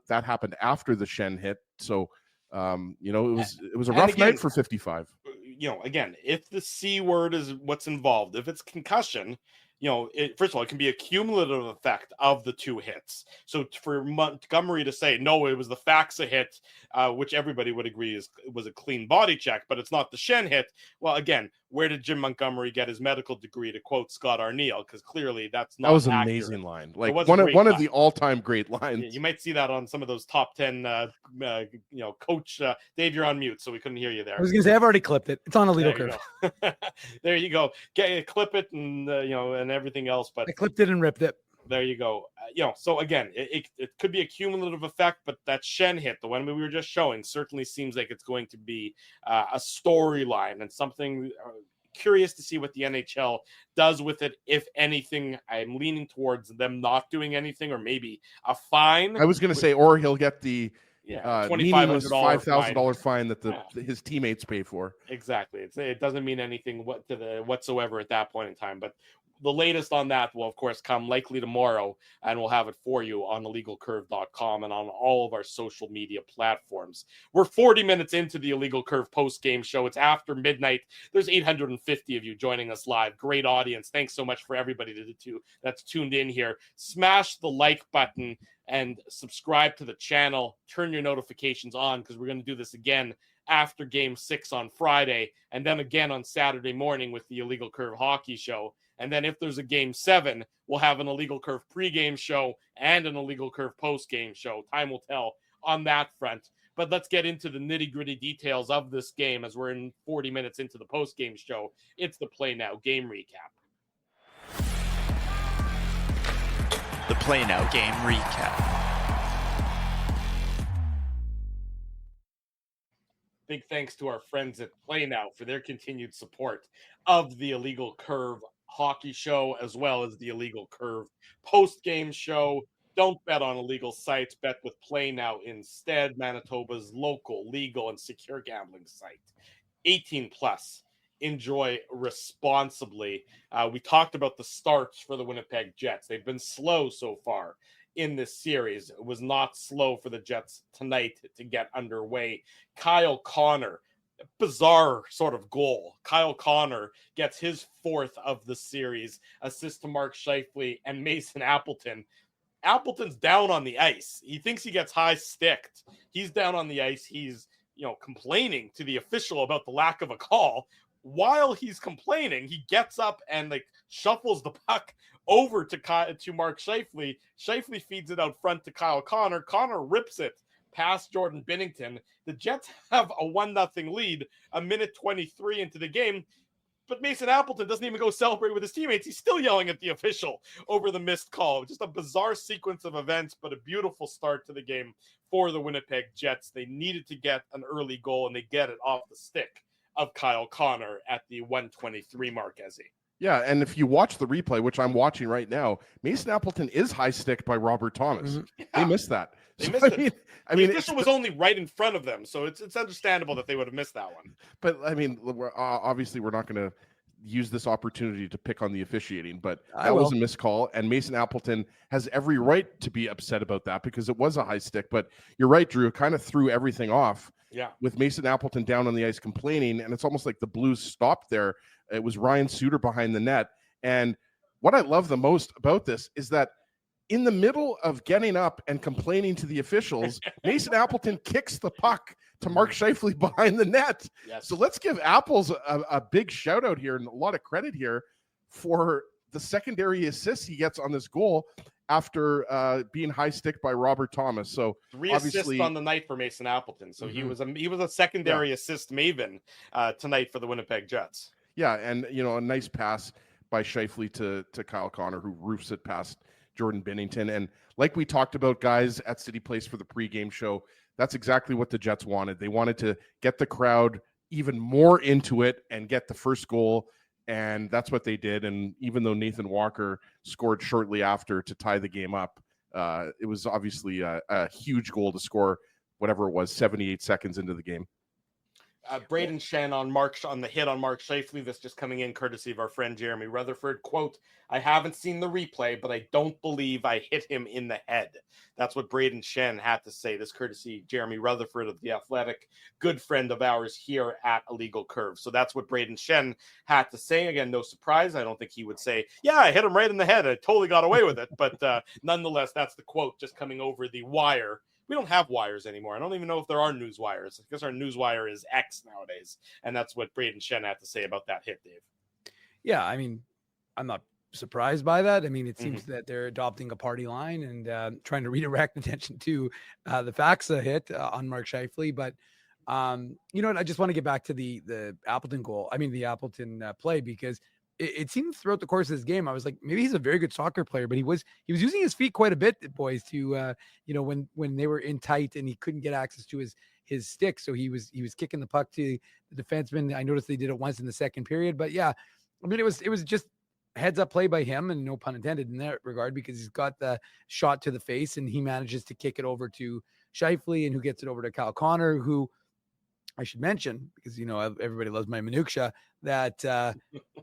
C: that happened after the Schenn hit. So, you know, it was a rough night for 55.
B: You know, again, if the C word is what's involved, if it's concussion, you know, first of all, it can be a cumulative effect of the 2 hits. So for Montgomery to say, no, it was the Faxa hit, which everybody would agree was a clean body check, but it's not the Schenn hit. Well, again, where did Jim Montgomery get his medical degree, to quote Scott Arniel? Because clearly that's not
C: That was an
B: accurate.
C: amazing line. Like one of the all-time great lines.
B: Yeah, you might see that on some of those top 10, you know, coach. Dave, you're on mute, so we couldn't hear you there.
D: I was going to say, I've already clipped it. It's on a Lido curve.
B: There you go. Clip it and, you know, and everything else. But
D: I clipped it and ripped it.
B: There you go. You know, so again, it could be a cumulative effect, but that Schenn hit, the one we were just showing, certainly seems like it's going to be a storyline and something curious to see what the NHL does with it, if anything. I'm leaning towards them not doing anything, or maybe a fine.
C: I was going to say, or he'll get the
B: Yeah,
C: meaningless
B: $2,500
C: $5,000 fine that
B: Yeah.
C: his teammates pay for.
B: Exactly. It doesn't mean anything whatsoever at that point in time. But the latest on that will, of course, come likely tomorrow, and we'll have it for you on illegalcurve.com and on all of our social media platforms. We're 40 minutes into the Illegal Curve post-game show. It's after midnight. There's 850 of you joining us live. Great audience. Thanks so much for everybody that's tuned in here. Smash the like button and subscribe to the channel. Turn your notifications on, because we're going to do this again after Game 6 on Friday, and then again on Saturday morning with the Illegal Curve Hockey Show. And then if there's a Game 7, we'll have an Illegal Curve pregame show and an Illegal Curve postgame show. Time will tell on that front. But let's get into the nitty-gritty details of this game as we're in 40 minutes into the postgame show. It's the Play Now game recap.
O: The Play Now game recap.
B: Big thanks to our friends at Play Now for their continued support of the Illegal Curve Hockey Show, as well as the Illegal Curve post-game show. Don't bet on illegal sites. Bet with Play Now instead, Manitoba's local, legal, and secure gambling site. 18 plus. Enjoy responsibly. We talked about the starts for the Winnipeg Jets. They've been slow so far in this series. It was not slow for the Jets tonight to get underway. Kyle Connor, bizarre sort of goal. Kyle Connor gets his fourth of the series, assist to Mark Scheifele and Mason Appleton. Appleton's down on the ice. He thinks he gets high sticked. He's down on the ice. He's, complaining to the official about the lack of a call. While he's complaining, he gets up and shuffles the puck over to Mark Scheifele. Scheifele feeds it out front to Kyle Connor. Connor rips it past Jordan Binnington. The Jets have a 1-0 lead, a minute 23 into the game. But Mason Appleton doesn't even go celebrate with his teammates. He's still yelling at the official over the missed call. Just a bizarre sequence of events, but a beautiful start to the game for the Winnipeg Jets. They needed to get an early goal, and they get it off the stick of Kyle Connor at the 1:23 mark, Ezzy.
C: Yeah, and if you watch the replay, which I'm watching right now, Mason Appleton is high sticked by Robert Thomas.
B: Mm-hmm. Yeah.
C: They missed that.
B: They missed it. The official was only right in front of them, so it's understandable that they would have missed that one.
C: But obviously we're not going to use this opportunity to pick on the officiating, but that was a missed call, and Mason Appleton has every right to be upset about that because it was a high stick. But you're right, Drew, it kind of threw everything off.
B: Yeah.
C: With Mason Appleton down on the ice complaining, and it's almost like the Blues stopped there. It was Ryan Suter behind the net. And what I love the most about this is that in the middle of getting up and complaining to the officials, Mason Appleton kicks the puck to Mark Scheifele behind the net.
B: Yes.
C: So let's give Apples a big shout out here and a lot of credit here for the secondary assist he gets on this goal after being high stick by Robert Thomas. So
B: 3 assists on the night for Mason Appleton. So he was a secondary assist maven tonight for the Winnipeg Jets.
C: Yeah, and a nice pass by Scheifele to Kyle Connor, who roofs it past Jordan Binnington. And like we talked about, guys, at City Place for the pregame show, that's exactly what the Jets wanted. They wanted to get the crowd even more into it and get the first goal, and that's what they did. And even though Nathan Walker scored shortly after to tie the game up, it was obviously a huge goal to score, whatever it was, 78 seconds into the game.
B: Braden Shen on the hit on Mark Scheifele. This just coming in courtesy of our friend Jeremy Rutherford. Quote, "I haven't seen the replay, but I don't believe I hit him in the head." That's what Braden Shen had to say. This courtesy Jeremy Rutherford of The Athletic, good friend of ours here at Illegal Curve. So that's what Braden Shen had to say. Again, no surprise. I don't think he would say, yeah, I hit him right in the head. I totally got away with it. But nonetheless, that's the quote just coming over the wire. We don't have wires anymore. I don't even know if there are news wires. I guess our news wire is X nowadays. And that's what Braden Shen had to say about that hit, Dave.
D: Yeah, I mean, I'm not surprised by that. I mean, it seems that they're adopting a party line and trying to redirect attention to the Faxa hit on Mark Scheifele. But, you know what? I just want to get back to the Appleton goal. I mean, the Appleton play, because it seems throughout the course of this game, I was like, maybe he's a very good soccer player, but he was using his feet quite a bit, boys, to, when they were in tight and he couldn't get access to his stick. So he was kicking the puck to the defenseman. I noticed they did it once in the second period, but yeah, I mean, it was just heads up play by him, and no pun intended in that regard, because he's got the shot to the face and he manages to kick it over to Scheifele and who gets it over to Kyle Connor, who I should mention, because, everybody loves my minutia, that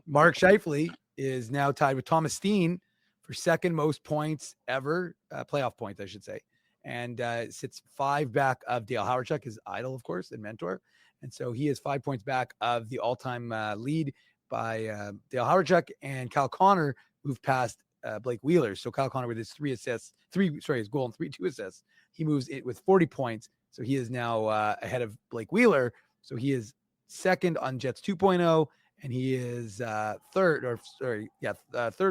D: Mark Scheifele is now tied with Thomas Steen for second most points ever, playoff points, I should say. And sits 5 back of Dale Hawerchuk, his idol, of course, and mentor. And so he is 5 points back of the all-time lead by Dale Hawerchuk, and Kyle Connor moved past Blake Wheeler. So Kyle Connor with his his goal and 2 assists, he moves it with 40 points. So he is now ahead of Blake Wheeler. So he is second on Jets 2.0, and he is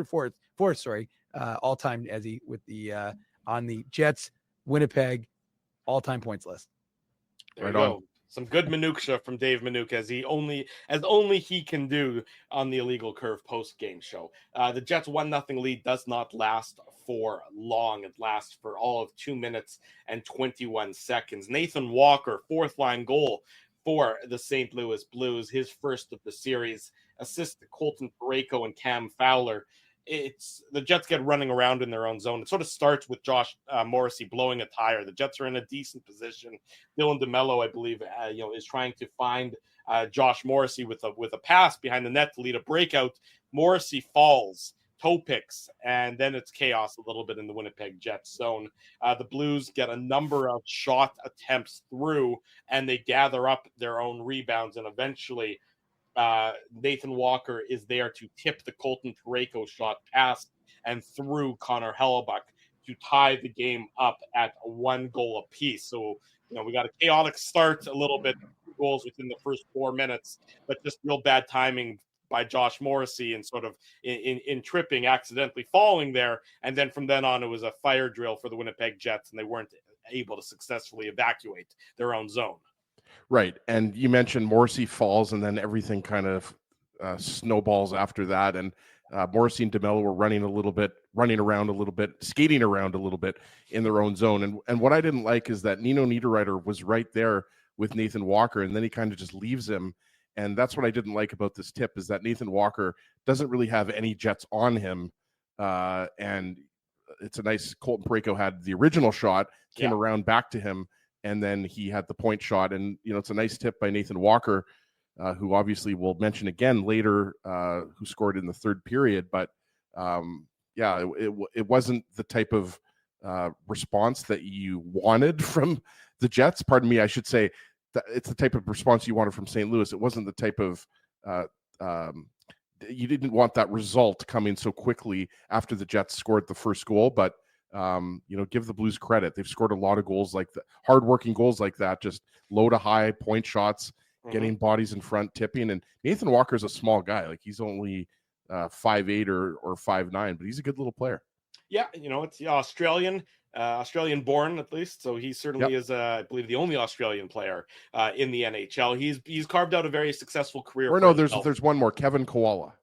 D: fourth, all time as he with the on the Jets Winnipeg all-time points list.
B: There you go. Some good minutia from Dave Minuk as only he can do on the Illegal Curve post-game show. The Jets 1-0 lead does not last for long. It lasts for all of 2 minutes and 21 seconds. Nathan Walker, 4th line goal for the St. Louis Blues, his first of the series. Assist to Colton Parayko and Cam Fowler. The Jets get running around in their own zone. It sort of starts with Josh Morrissey blowing a tire. The Jets are in a decent position. Dylan DeMello, I believe, is trying to find Josh Morrissey with a pass behind the net to lead a breakout. Morrissey falls, toe picks, and then it's chaos a little bit in the Winnipeg Jets zone. The Blues get a number of shot attempts through, and they gather up their own rebounds, and eventually Nathan Walker is there to tip the Colton Parayko shot past and through Connor Hellebuck to tie the game up at 1 goal apiece. So, we got a chaotic start a little bit, 2 goals within the first 4 minutes, but just real bad timing by Josh Morrissey and sort of in tripping, accidentally falling there. And then from then on, it was a fire drill for the Winnipeg Jets, and they weren't able to successfully evacuate their own zone.
C: Right. And you mentioned Morrissey falls, and then everything kind of snowballs after that. And Morrissey and DeMello were running around a little bit, skating around a little bit in their own zone. And what I didn't like is that Nino Niederreiter was right there with Nathan Walker, and then he kind of just leaves him. And that's what I didn't like about this tip, is that Nathan Walker doesn't really have any Jets on him. And it's a nice, Colton Parayko had the original shot, came around back to him, and then he had the point shot. And, it's a nice tip by Nathan Walker, who obviously we'll mention again later, who scored in the 3rd period. But it wasn't the type of response that you wanted from the Jets. Pardon me, I should say that it's the type of response you wanted from St. Louis. It wasn't the type of you didn't want that result coming so quickly after the Jets scored the first goal. But give the Blues credit. They've scored a lot of goals like that, hardworking goals like that, just low to high point shots, getting bodies in front, tipping. And Nathan Walker is a small guy. Like, he's only 5'8" or 5'9", but he's a good little player.
B: Yeah, it's Australian born at least. So he certainly is, I believe, the only Australian player in the NHL. He's carved out a very successful career.
C: Or no, there's one more, Kevin Koala.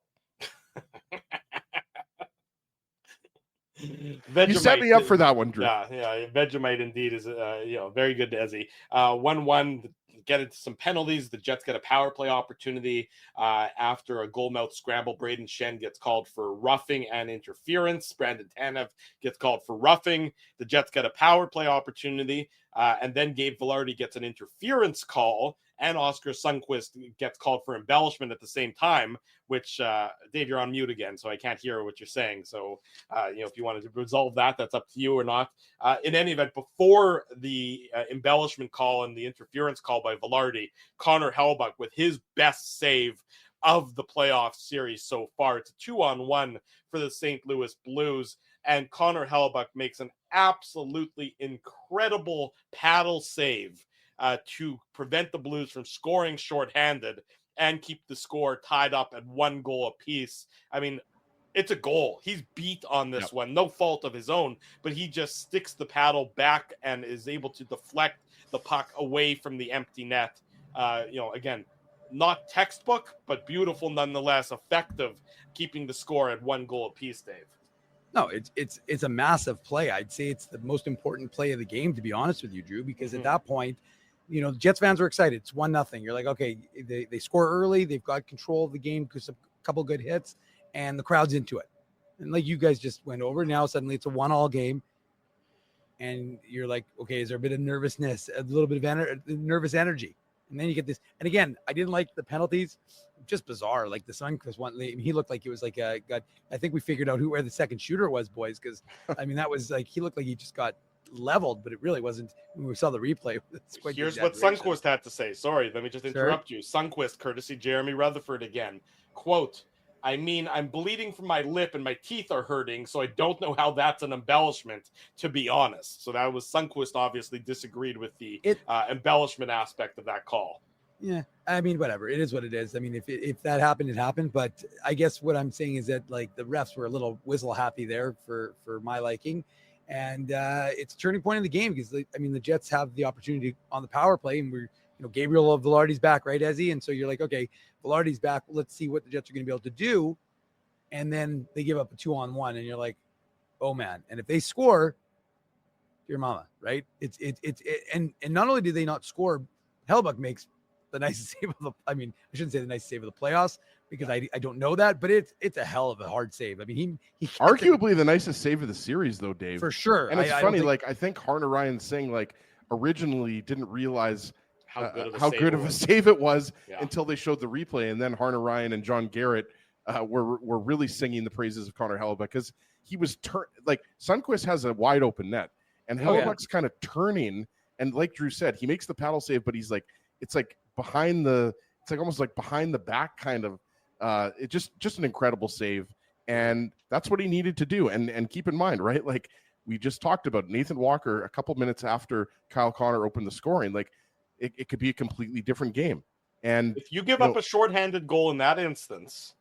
B: Vegemite,
C: you set me up for that one, Drew.
B: Yeah. Vegemite indeed is, very good, Desi. 1-1, get into some penalties. The Jets get a power play opportunity after a goalmouth scramble. Braden Shen gets called for roughing and interference. Brandon Tanev gets called for roughing. The Jets get a power play opportunity, and then Gabe Vilardi gets an interference call, and Oscar Sundqvist gets called for embellishment at the same time, which, Dave, you're on mute again, so I can't hear what you're saying. So, if you wanted to resolve that, that's up to you or not. In any event, before the embellishment call and the interference call by Vilardi, Connor Hellebuck, with his best save of the playoff series so far, it's a 2-on-1 for the St. Louis Blues, and Connor Hellebuck makes an absolutely incredible paddle save to prevent the Blues from scoring shorthanded and keep the score tied up at 1 goal apiece. I mean, it's a goal. He's beat on this one, no fault of his own, but he just sticks the paddle back and is able to deflect the puck away from the empty net. Again, not textbook, but beautiful nonetheless, effective, keeping the score at 1 goal apiece, Dave.
D: No, it's a massive play. I'd say it's the most important play of the game, to be honest with you, Drew, because at that point, Jets fans are excited. It's 1-0. You're like, okay, they score early. They've got control of the game because of a couple good hits, and the crowd's into it. And like you guys just went over, now suddenly it's a 1-1 game. and you're like, okay, is there a bit of nervousness, a little bit of nervous energy? And then you get this. And again, I didn't like the penalties. Just bizarre. Like the Sundqvist one, he looked like he was like I think we figured out where the second shooter was, boys. Because I mean, that was like he looked like he just got leveled, but it really wasn't. When we saw the replay,
B: here's what Sundqvist had to say. Sorry, let me just interrupt you. Sundqvist, courtesy Jeremy Rutherford again. Quote, I mean, I'm bleeding from my lip and my teeth are hurting, so I don't know how that's an embellishment, to be honest. So that was Sundqvist obviously disagreed with the embellishment aspect of that call.
D: Yeah, I mean, whatever. It is what it is. I mean, if that happened, it happened. But I guess what I'm saying is that like the refs were a little whistle happy there for my liking, and it's a turning point in the game because I mean the Jets have the opportunity on the power play, and we're Gabriel Velarde's back, right, Ezzy? And so you're like, okay, Velarde's back. Let's see what the Jets are going to be able to do. And then they give up a 2-on-1, and you're like, oh man. And if they score, your mama, right? And not only do they not score, Hellebuyck makes the nicest save of the. I mean, I shouldn't say the nicest save of the playoffs because I don't know that, but it's a hell of a hard save. I mean, he
C: arguably the nicest save of the series, though, Dave,
D: for sure.
C: And it's funny, I think Harner Ryan saying like originally didn't realize how good of a save it was until they showed the replay, and then Harner Ryan and John Garrett were really singing the praises of Connor Hellebuyck because he was Sundqvist has a wide open net, and Hellebuck's kind of turning, and like Drew said, he makes the paddle save, but he's like it's like almost like behind the back kind of. It just an incredible save, and that's what he needed to do. And keep in mind, right? Like we just talked about Nathan Walker a couple minutes after Kyle Connor opened the scoring, like. It could be a completely different game. And
B: if you give up a shorthanded goal in that instance,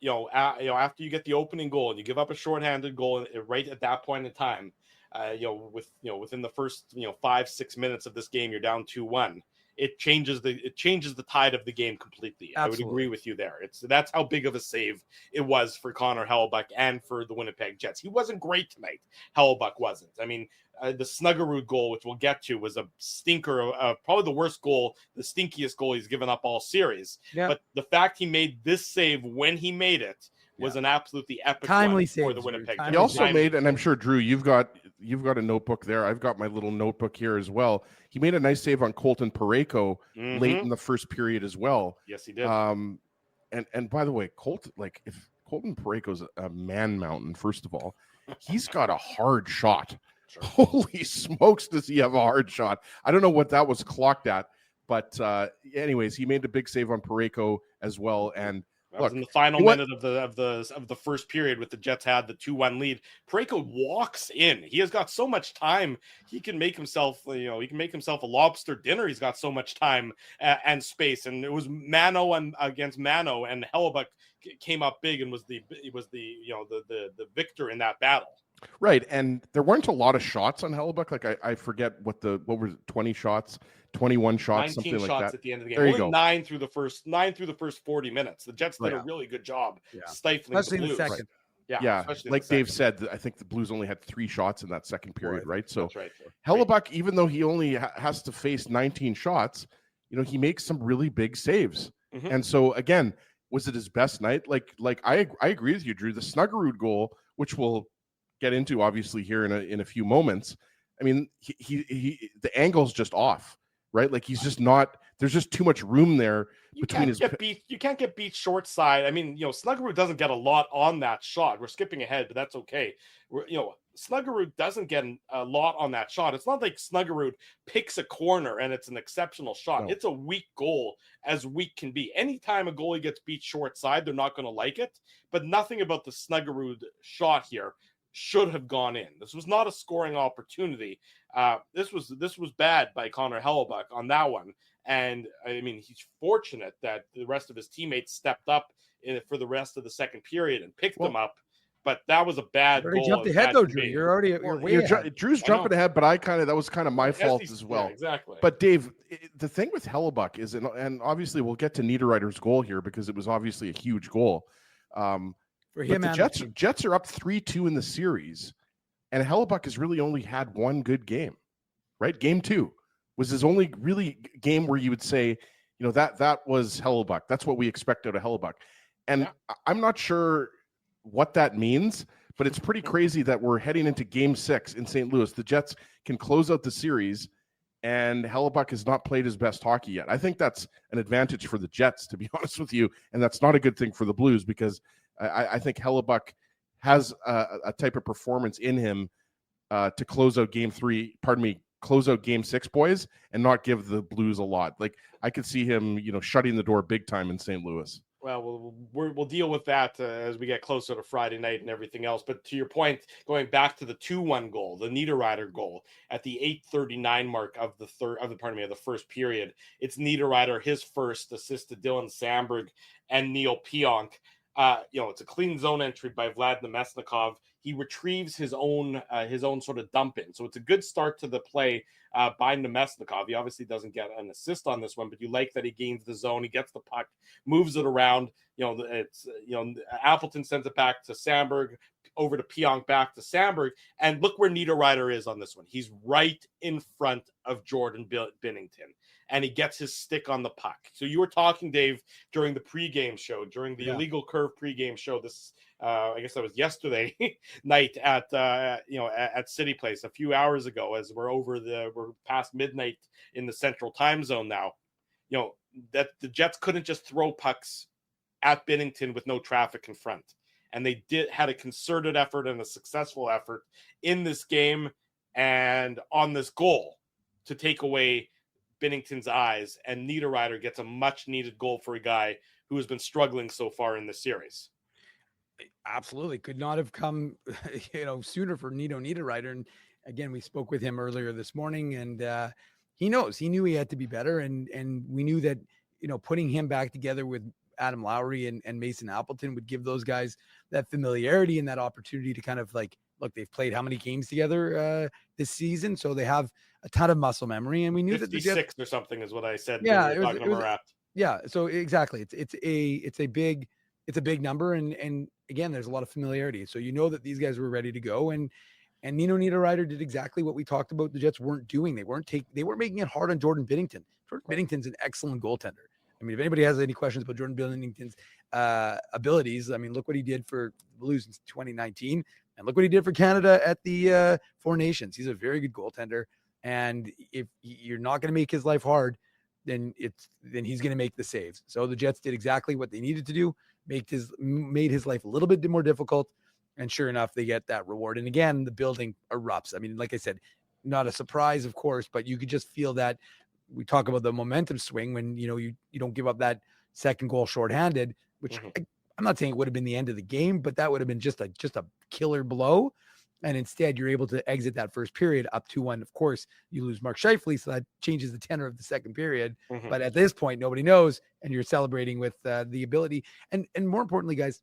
B: after you get the opening goal and you give up a shorthanded goal right at that point in time, within the first 5-6 minutes of this game, you're down 2-1. It changes the tide of the game completely. Absolutely. I would agree with you there. That's how big of a save it was for Connor Hellebuyck and for the Winnipeg Jets. He wasn't great tonight. Hellebuyck wasn't. I mean, the Snuggerud goal, which we'll get to, was a stinker, probably the worst goal, the stinkiest goal he's given up all series. Yeah. But the fact he made this save when he made it was an absolutely epic
D: timely
B: save for the Winnipeg Jets.
C: He also made, and I'm sure Drew, you've got a notebook there. I've got my little notebook here as well. He made a nice save on Colton Parayko late in the first period as well.
B: Yes, he did.
C: And by the way, if Colton Parayko's a man mountain, first of all, he's got a hard shot. Sure. Holy smokes, does he have a hard shot? I don't know what that was clocked at, but anyways, he made a big save on Parayko as well. And
B: that was in the final minute of the first period with the Jets had the 2-1 lead. Parayko walks in. He has got so much time. He can make himself, he can make himself a lobster dinner. He's got so much time and space. And it was Mano against Mano, and Hellebuyck came up big and was the victor in that battle.
C: Right, and there weren't a lot of shots on Hellebuyck. Like I forget what was it, 20 shots, 21 shots,
B: 19
C: something
B: shots
C: like that
B: at the end of the game.
C: There you
B: Only
C: go.
B: 9 through the first 40 minutes. The Jets did a really good job stifling
D: especially
B: the Blues.
D: In the second.
C: Yeah, like Dave said, I think the Blues only had 3 shots in that second period, right? So
B: that's right.
C: Hellebuyck, even though he only has to face 19 shots, he makes some really big saves. Mm-hmm. And so again, was it his best night? Like I agree with you, Drew. The Snuggerud goal, which we'll get into obviously here in a few moments. I mean, he the angle's just off, right? Like he's just not. There's just too much room there between his.
B: You can't get beat short side. I mean, Snuggerud doesn't get a lot on that shot. We're skipping ahead, but that's okay. Snuggerud doesn't get a lot on that shot. It's not like Snuggerud picks a corner and it's an exceptional shot. No. It's a weak goal, as weak can be. Anytime a goalie gets beat short side, they're not going to like it. But nothing about the Snuggerud shot here should have gone in. This was not a scoring opportunity. This was bad by Connor Hellebuyck on that one. And I mean, he's fortunate that the rest of his teammates stepped up for the rest of the second period and picked them up. But that was a bad goal.
D: You jumped ahead though, Drew. You're already way ahead.
C: Drew's jumping ahead, but that was kind of my fault as well.
B: Yeah, exactly.
C: But Dave, the thing with Hellebuyck is, and obviously we'll get to Niederreiter's goal here because it was obviously a huge goal.
D: For him,
C: the Jets are up 3-2 in the series, and Hellebuyck has really only had one good game, right? Game 2 was his only really game where you would say, that was Hellebuyck. That's what we expect out of Hellebuyck. And I'm not sure what that means, but it's pretty crazy that we're heading into Game 6 in St. Louis. The Jets can close out the series, and Hellebuck has not played his best hockey yet. I think that's an advantage for the Jets, to be honest with you, and that's not a good thing for the Blues, because I think Hellebuck has a type of performance in him to close out close out Game 6, boys, and not give the Blues a lot. Like, I could see him, shutting the door big time in St. Louis.
B: Well, we'll deal with that as we get closer to Friday night and everything else. But to your point, going back to the 2-1 goal, the Niederreiter goal at the 8:39 mark of the first period, it's Niederreiter, his first assist to Dylan Samberg and Neil Pionk. It's a clean zone entry by Vlad Nemesnikov. He retrieves his own sort of dump in. So it's a good start to the play by Nemesnikov. He obviously doesn't get an assist on this one, but you like that he gains the zone. He gets the puck, moves it around. Appleton sends it back to Samberg, over to Pionk, back to Samberg. And look where Niederreiter is on this one. He's right in front of Jordan Binnington, and he gets his stick on the puck. So you were talking, Dave, during the pregame show, during the Illegal Curve pregame show. This, I guess that was yesterday night at City Place a few hours ago, as we're past midnight in the Central Time Zone now. That the Jets couldn't just throw pucks at Binnington with no traffic in front. And they had a concerted effort and a successful effort in this game and on this goal to take away Binnington's eyes, and Niederreiter gets a much-needed goal for a guy who has been struggling so far in the series.
D: Absolutely. Could not have come, sooner for Nino Niederreiter. And again, we spoke with him earlier this morning, and he knew he had to be better. And we knew that, putting him back together with Adam Lowry and Mason Appleton would give those guys that familiarity and that opportunity to kind of look, they've played how many games together this season. So they have a ton of muscle memory, and we knew
B: 56
D: that the Jets,
B: or something is what I said.
D: Yeah,
B: when we were talking to Murat.
D: Yeah. So exactly. It's a big number. And again, there's a lot of familiarity. So, that these guys were ready to go, and Nino Niederreiter did exactly what we talked about the Jets weren't doing. They weren't making it hard on Jordan Binnington. Jordan Binnington's an excellent goaltender. I mean, if anybody has any questions about Jordan Binnington's abilities, I mean, look what he did for Blues in 2019, and look what he did for Canada at the Four Nations. He's a very good goaltender, and if you're not going to make his life hard, then he's going to make the saves. So the Jets did exactly what they needed to do, made his life a little bit more difficult, and sure enough, they get that reward. And again, the building erupts. I mean, like I said, not a surprise, of course, but you could just feel that. We talk about the momentum swing when, you don't give up that second goal shorthanded, which I'm not saying it would have been the end of the game, but that would have been just a killer blow. And instead you're able to exit that first period up 2-1. Of course, you lose Mark Scheifele, so that changes the tenor of the second period. But at this point, nobody knows, and you're celebrating with the ability. And more importantly, guys,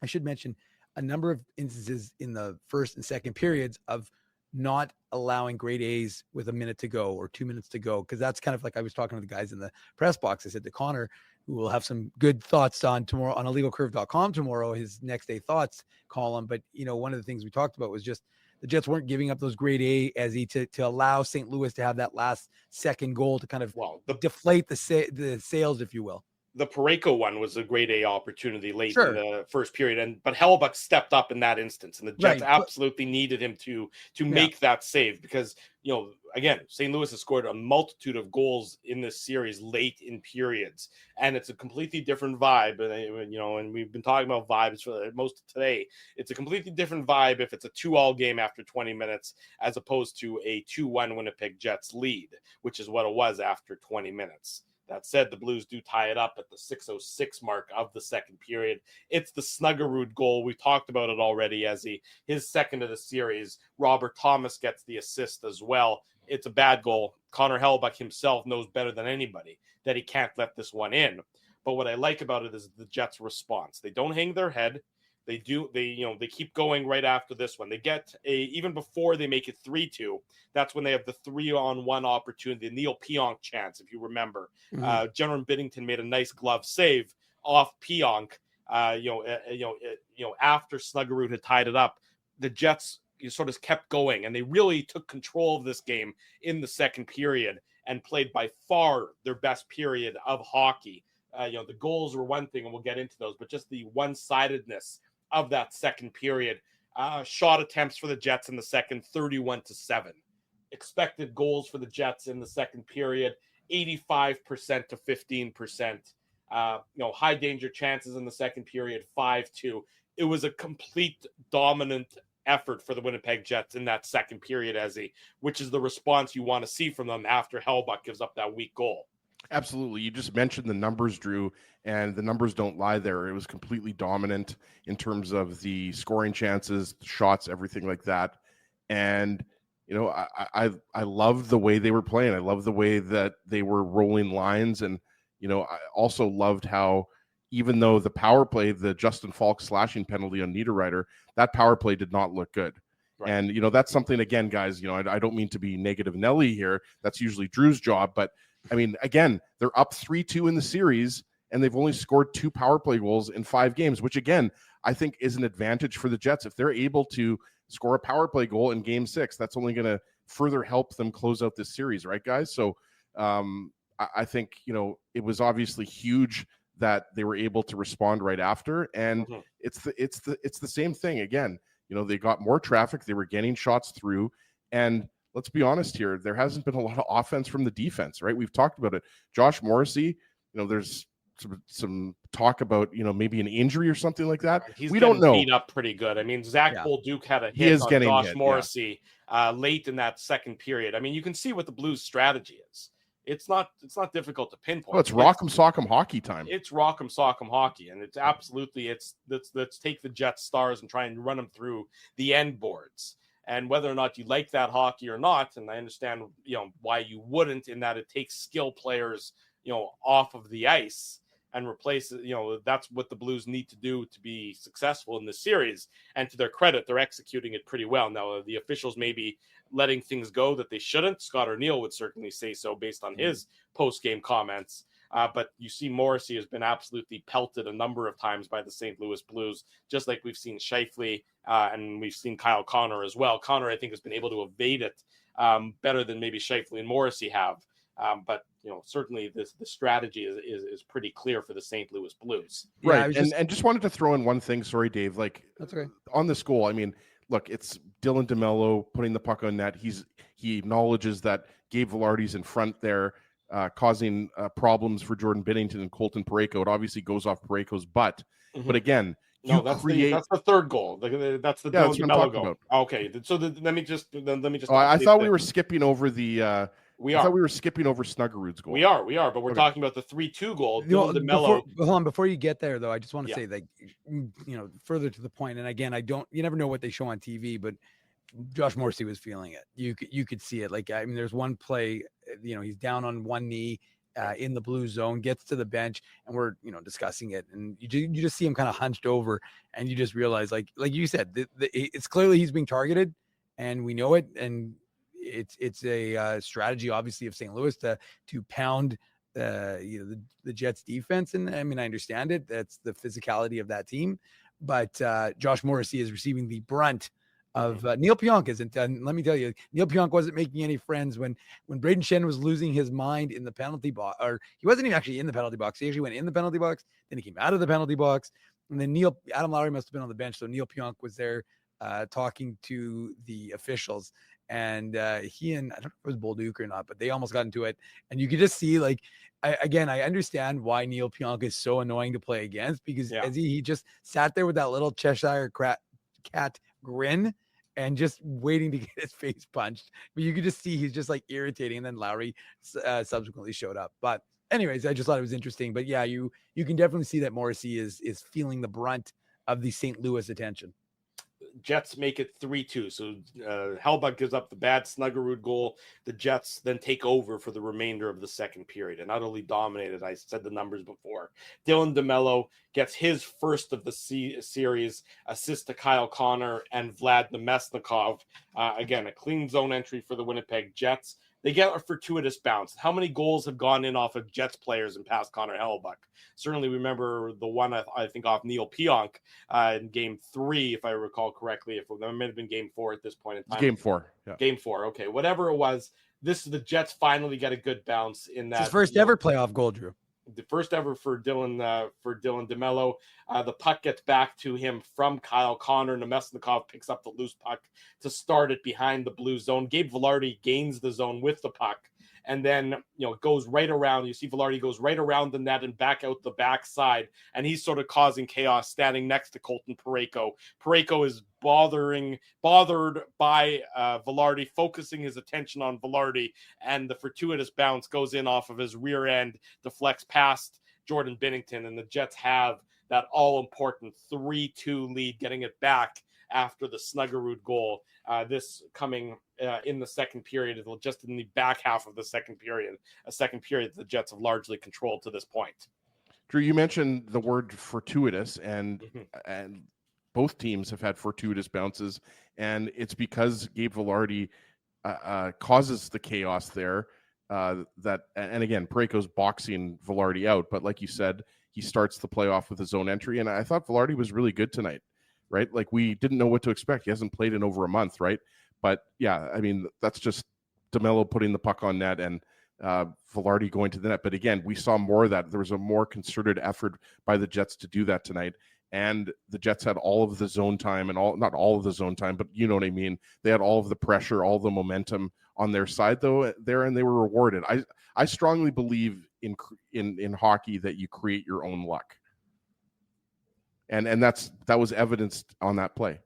D: I should mention a number of instances in the first and second periods of not allowing grade A's with a minute to go or 2 minutes to go. Cause that's kind of like I was talking to the guys in the press box. I said to Connor, who will have some good thoughts on tomorrow on illegalcurve.com tomorrow, his next day thoughts column. But, one of the things we talked about was just the Jets weren't giving up those grade A as to allow St. Louis to have that last second goal to kind of deflate the sails, if you will.
B: The Parayko one was a grade A opportunity late in the first period, but Hellebuck stepped up in that instance, and the Jets absolutely needed him to make that save because, again, St. Louis has scored a multitude of goals in this series late in periods, and it's a completely different vibe. And we've been talking about vibes for most of today. It's a completely different vibe if it's a 2-2 game after 20 minutes as opposed to a 2-1 Winnipeg Jets lead, which is what it was after 20 minutes. That said, the Blues do tie it up at the 6:06 mark of the second period. It's the Snuggerud goal. We talked about it already as his second of the series. Robert Thomas gets the assist as well. It's a bad goal. Connor Hellebuck himself knows better than anybody that he can't let this one in. But what I like about it is the Jets' response. They don't hang their head. They keep going right after this one. They get even before they make it 3-2. That's when they have the 3-on-1 opportunity, the Neil Pionk chance, if you remember. Jeremy Binnington made a nice glove save off Pionk. After Snuggerud had tied it up, the Jets sort of kept going, and they really took control of this game in the second period and played by far their best period of hockey. The goals were one thing, and we'll get into those, but just the one-sidedness of that second period Shot attempts for the Jets in the second, 31-7. Expected goals for the Jets in the second period, 85% to 15%. High danger chances in the second period, 5-2. It was a complete dominant effort for the Winnipeg Jets in that second period, which is the response you want to see from them after Hellbuck gives up that weak goal.
C: Absolutely. You just mentioned the numbers, Drew, and the numbers don't lie there. It was completely dominant in terms of the scoring chances, the shots, everything like that. And, I loved the way they were playing. I loved the way that they were rolling lines. And, I also loved how, even though the power play, the Justin Falk slashing penalty on Niederreiter, that power play did not look good. Right. And, that's something, again, guys, I don't mean to be negative Nelly here. That's usually Drew's job. But, I mean, again, they're up 3-2 in the series, and they've only scored 2 power play goals in 5 games, which, again, I think is an advantage for the Jets. If they're able to score a power play goal in Game 6, that's only going to further help them close out this series, right, guys? So I think, it was obviously huge that they were able to respond right after, and it's the same thing again. They got more traffic, they were getting shots through, and let's be honest here, there hasn't been a lot of offense from the defense, right? We've talked about it. Josh Morrissey, there's some talk about, maybe an injury or something like that. We don't know.
B: Beat up pretty good. I mean, Zach Bolduc had a hit on Josh Morrissey late in that second period. I mean, you can see what the Blues' strategy is. It's not difficult to pinpoint.
C: Well, it's rock'em sock'em hockey time.
B: It's rock'em sock'em hockey, and it's absolutely let's take the Jets stars and try and run them through the end boards. And whether or not you like that hockey or not, and I understand why you wouldn't, in that it takes skill players off of the ice and replace it. That's what the Blues need to do to be successful in this series. And to their credit, they're executing it pretty well. Now, the officials may be letting things go that they shouldn't. Scott O'Neill would certainly say so based on his post-game comments. But you see Morrissey has been absolutely pelted a number of times by the St. Louis Blues, just like we've seen Scheifele and we've seen Kyle Connor as well. Connor, I think, has been able to evade it better than maybe Scheifele and Morrissey have. But certainly the strategy is pretty clear for the St. Louis Blues.
C: Right. And just wanted to throw in one thing. Sorry, Dave.
D: That's okay.
C: On this goal, I mean, look, it's Dylan DeMello putting the puck on net. He acknowledges that Gabe Velarde's in front there, causing problems for Jordan Binnington and Colton Parayko. It obviously goes off Parayko's butt. But again,
B: that's the third goal. That's the Dylan DeMello goal. About. Okay, so let me just.
C: I thought we were skipping over the. I thought we were skipping over Snuggerud's goal.
B: We are, but we're talking about the 3-2 goal. Dylan DeMello.
D: Before you get there, though, I just want to say, further to the point, and again, you never know what they show on TV, but Josh Morrissey was feeling it. You could see it. There's one play, he's down on one knee in the blue zone, gets to the bench, and we're discussing it, and you just see him kind of hunched over, and you just realize, like you said, it's clearly he's being targeted, and we know it, and it's a strategy, obviously, of St. Louis to pound the Jets defense, and I mean, I understand it. That's the physicality of that team, but Josh Morrissey is receiving the brunt of Neil Pionk isn't. And let me tell you, Neil Pionk wasn't making any friends when Braden Shen was losing his mind in the penalty box, or he wasn't even actually in the penalty box. He actually went in the penalty box, then he came out of the penalty box, and then Adam Lowry must have been on the bench, so Neil Pionk was there talking to the officials, and he and I don't know if it was Bolduc or not, but they almost got into it, and you could just see, I understand why Neil Pionk is so annoying to play against, because as he just sat there with that little Cheshire cat grin and just waiting to get his face punched. But you could just see he's just irritating. And then Lowry subsequently showed up. But anyways, I just thought it was interesting. But yeah, you can definitely see that Morrissey is feeling the brunt of the St. Louis attention.
B: Jets make it 3-2. So Hellbuck gives up the bad Snuggerud goal. The Jets then take over for the remainder of the second period and utterly dominated. I said the numbers before. Dylan DeMello gets his first of the series, assist to Kyle Connor and Vlad Nemesnikov. Again, a clean zone entry for the Winnipeg Jets. They get a fortuitous bounce. How many goals have gone in off of Jets players and past Connor Hellbuck? Certainly remember the one, I think, off Neil Pionk in Game 3, if I recall correctly. If it might have been Game 4 at this point in time.
C: Game 4. Yeah.
B: Game 4. Okay, whatever it was. The Jets finally get a good bounce in that.
D: It's his first ever playoff goal, Drew.
B: the first ever for Dylan DeMello. The puck gets back to him from Kyle Connor. Nemesnikov picks up the loose puck to start it behind the blue zone. Gabe Vilardi gains the zone with the puck. And then, it goes right around. You see Vilardi goes right around the net and back out the backside. And he's sort of causing chaos standing next to Colton Parayko. Parayko is bothered by Vilardi, focusing his attention on Vilardi. And the fortuitous bounce goes in off of his rear end, deflects past Jordan Binnington. And the Jets have that all-important 3-2 lead, getting it back after the Snuggerud goal. This coming in the second period, just in the back half of the second period, a second period the Jets have largely controlled to this point.
C: Drew, you mentioned the word fortuitous, and both teams have had fortuitous bounces, and it's because Gabe Vilardi causes the chaos there. And again, Parayko's boxing Vilardi out, but like you said, he starts the playoff with his own entry, and I thought Vilardi was really good tonight. Right? Like, we didn't know what to expect. He hasn't played in over a month, right? But yeah, I mean, that's just DeMello putting the puck on net and Vilardi going to the net. But again, we saw more of that. There was a more concerted effort by the Jets to do that tonight. And the Jets had all of the zone time and not all of the zone time, but you know what I mean? They had all of the pressure, all the momentum on their side there, and they were rewarded. I strongly believe in hockey that you create your own luck. And that was evidenced on that play.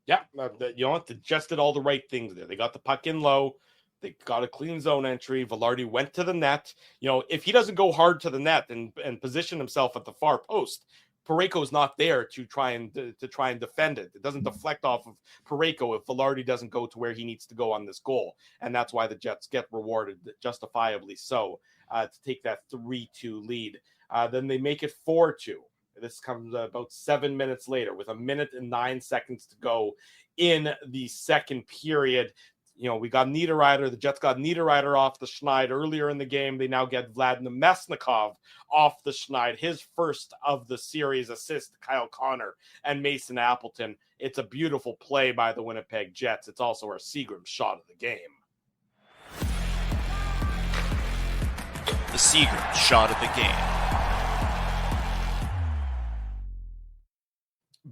B: Yeah, the Jets did all the right things there. They got the puck in low. They got a clean zone entry. Vilardi went to the net. If he doesn't go hard to the net and position himself at the far post, Parayko's not there to try and defend it. It doesn't deflect off of Parayko if Vilardi doesn't go to where he needs to go on this goal. And that's why the Jets get rewarded, justifiably so, to take that 3-2 lead. Then they make it 4-2. This comes about 7 minutes later with 1 minute and 9 seconds to go in the second period. We got Niederreiter. The Jets got Niederreiter off the schneid earlier in the game. They now get Vlad Nemesnikov off the schneid, his first of the series assist to Kyle Connor and Mason Appleton. It's a beautiful play by the Winnipeg Jets. It's also our Seagram shot of the game.
O: The Seagram shot of the game.